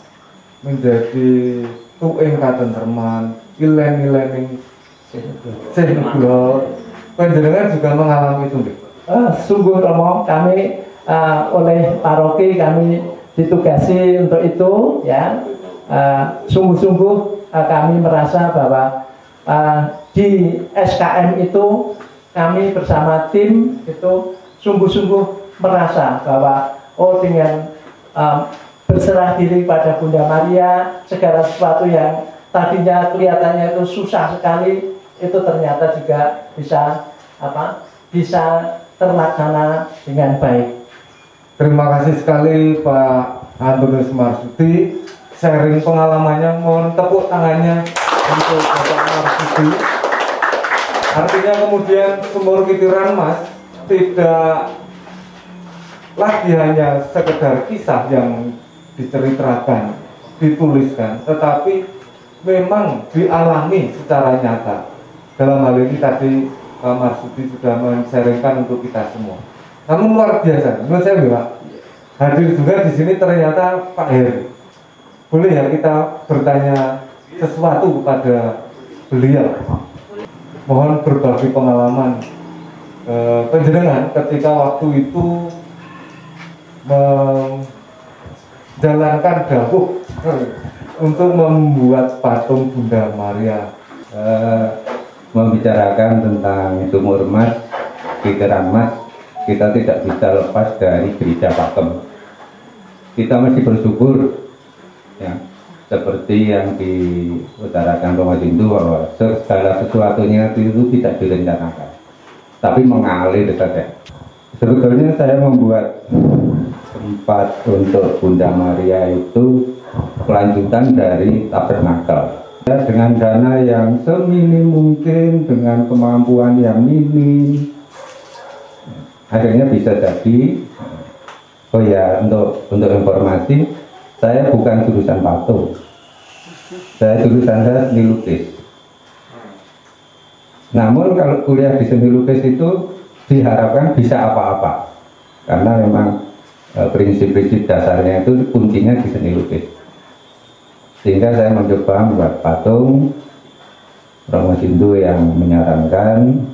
menjadi tuing katenterman, ilen-ilening sehingga panjenengan juga mengalami itu. Sungguh Romo, kami oleh paroki kami ditugasi untuk itu ya. Sungguh-sungguh kami merasa bahwa di SKM itu kami bersama tim itu sungguh-sungguh merasa bahwa dengan berserah diri pada Bunda Maria, segala sesuatu yang tadinya kelihatannya itu susah sekali itu ternyata juga bisa terlaksana dengan baik. Terima kasih sekali Pak Antonius Marsudi, sharing pengalamannya. Mohon tepuk tangannya untuk Bapak Marsudi. Artinya kemudian sumur Kitiran Mas tidak lagi hanya sekedar kisah yang diceritakan, dituliskan, tetapi memang dialami secara nyata. Dalam hal ini tadi Pak Marsudi sudah men-sharingkan untuk kita semua. Namun luar biasa, menurut saya Pak, hadir juga di sini ternyata Pak Heri. Boleh ya kita bertanya sesuatu kepada beliau? Mohon berbagi pengalaman panjenengan ketika waktu itu menjalankan dawuh untuk membuat patung Bunda Maria. Membicarakan tentang sumur Mas, Kitiran Mas, kita tidak bisa lepas dari gereja Pakem. Kita masih bersyukur ya, seperti yang diutarakan Romo Sindu bahwa segala sesuatunya itu tidak direncanakan, tapi mengalir saja. Sebetulnya saya membuat tempat untuk Bunda Maria itu kelanjutan dari tabernakel. dengan dana yang seminim mungkin, dengan kemampuan yang minim, akhirnya bisa jadi. Oh ya, untuk informasi, saya bukan jurusan patung, saya jurusan seni lukis. Namun kalau kuliah di seni lukis itu diharapkan bisa apa-apa, karena memang prinsip-prinsip dasarnya itu kuncinya di seni lukis. Sehingga saya mencoba membuat patung. Romo Sindu yang menyarankan,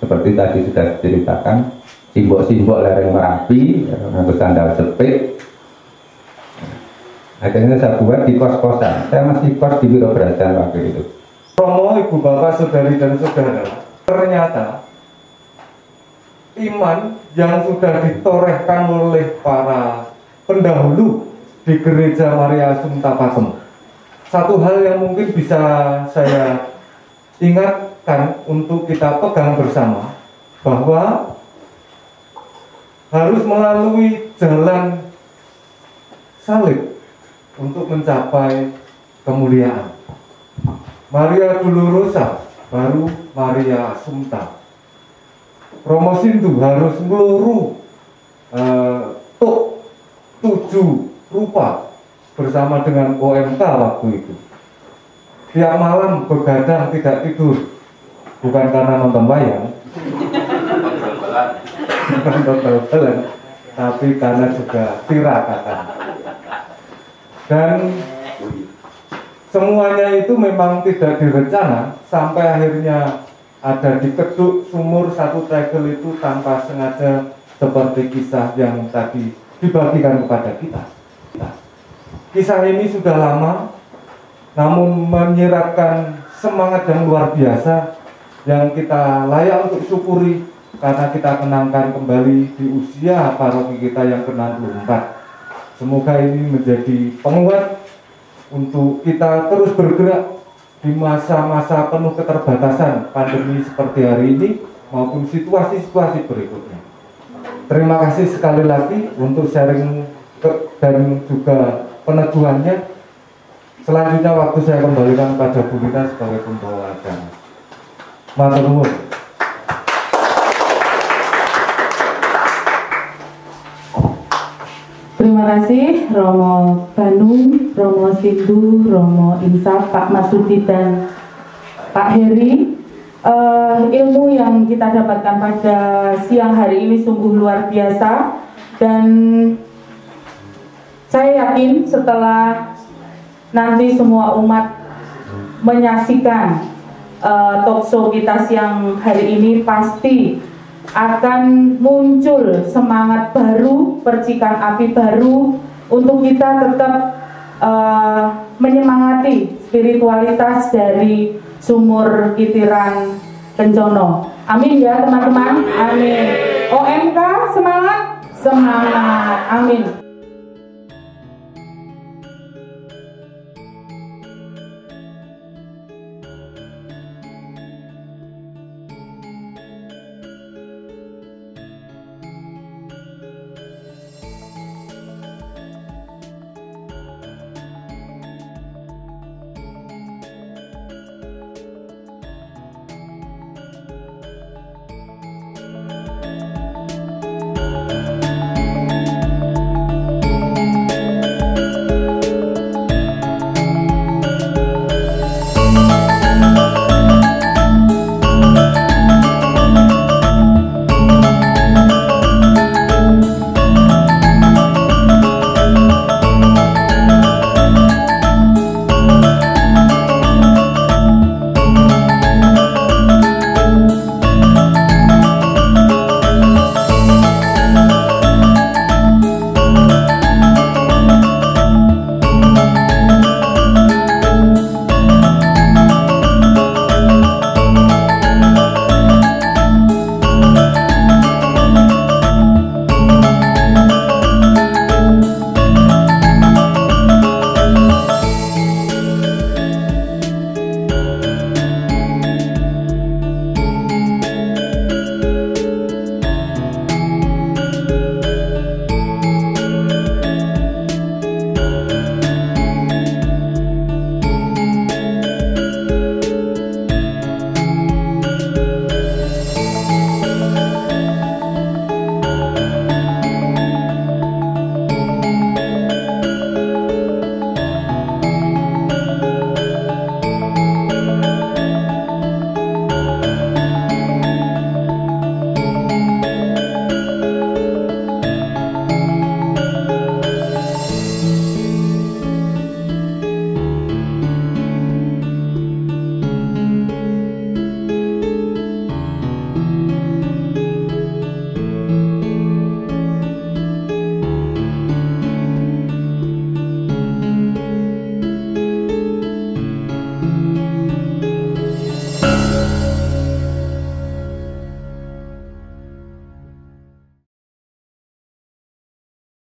seperti tadi sudah diceritakan, simbol-simbol lereng Merapi, atau sandal jepit. Akhirnya saya buat di kos-kosan. Saya masih kos di Wiro Brajan waktu itu. Romo, ibu bapak, saudari dan saudara, ternyata iman yang sudah ditorehkan oleh para pendahulu di Gereja Maria Assumpta Pakem. Satu hal yang mungkin bisa saya ingatkan untuk kita pegang bersama, bahwa harus melalui jalan salib untuk mencapai kemuliaan. Maria Dolorosa baru Maria Assumpta. Romo Sindu harus meluru 7 rupa bersama dengan OMK waktu itu. Tiap malam begadang tidak tidur, bukan karena nonton wayang, tapi karena juga tirakatan. Dan semuanya itu memang tidak direncana, sampai akhirnya ada di keduk sumur satu tegel itu tanpa sengaja, seperti kisah yang tadi dibagikan kepada kita. Kisah ini sudah lama, namun menyiratkan semangat yang luar biasa yang kita layak untuk syukuri, karena kita kenangkan kembali di usia paroki kita yang ke-64. Semoga ini menjadi penguat untuk kita terus bergerak di masa-masa penuh keterbatasan pandemi seperti hari ini maupun situasi-situasi berikutnya. Terima kasih sekali lagi untuk sharing dan juga peneguhannya. Selanjutnya waktu saya kembalikan pada Bu Rita sebagai pembawa acara. Matur nuwun. Terima kasih Romo Bandung, Romo Sindu, Romo Insaf, Pak Marsudi dan Pak Heri. Ilmu yang kita dapatkan pada siang hari ini sungguh luar biasa, dan saya yakin setelah nanti semua umat menyaksikan talkshow kita siang hari ini, pasti akan muncul semangat baru, percikan api baru untuk kita tetap menyemangati spiritualitas dari Sumur Kitiran Kencono. Amin ya teman-teman. Amin. OMK semangat, semangat. Amin.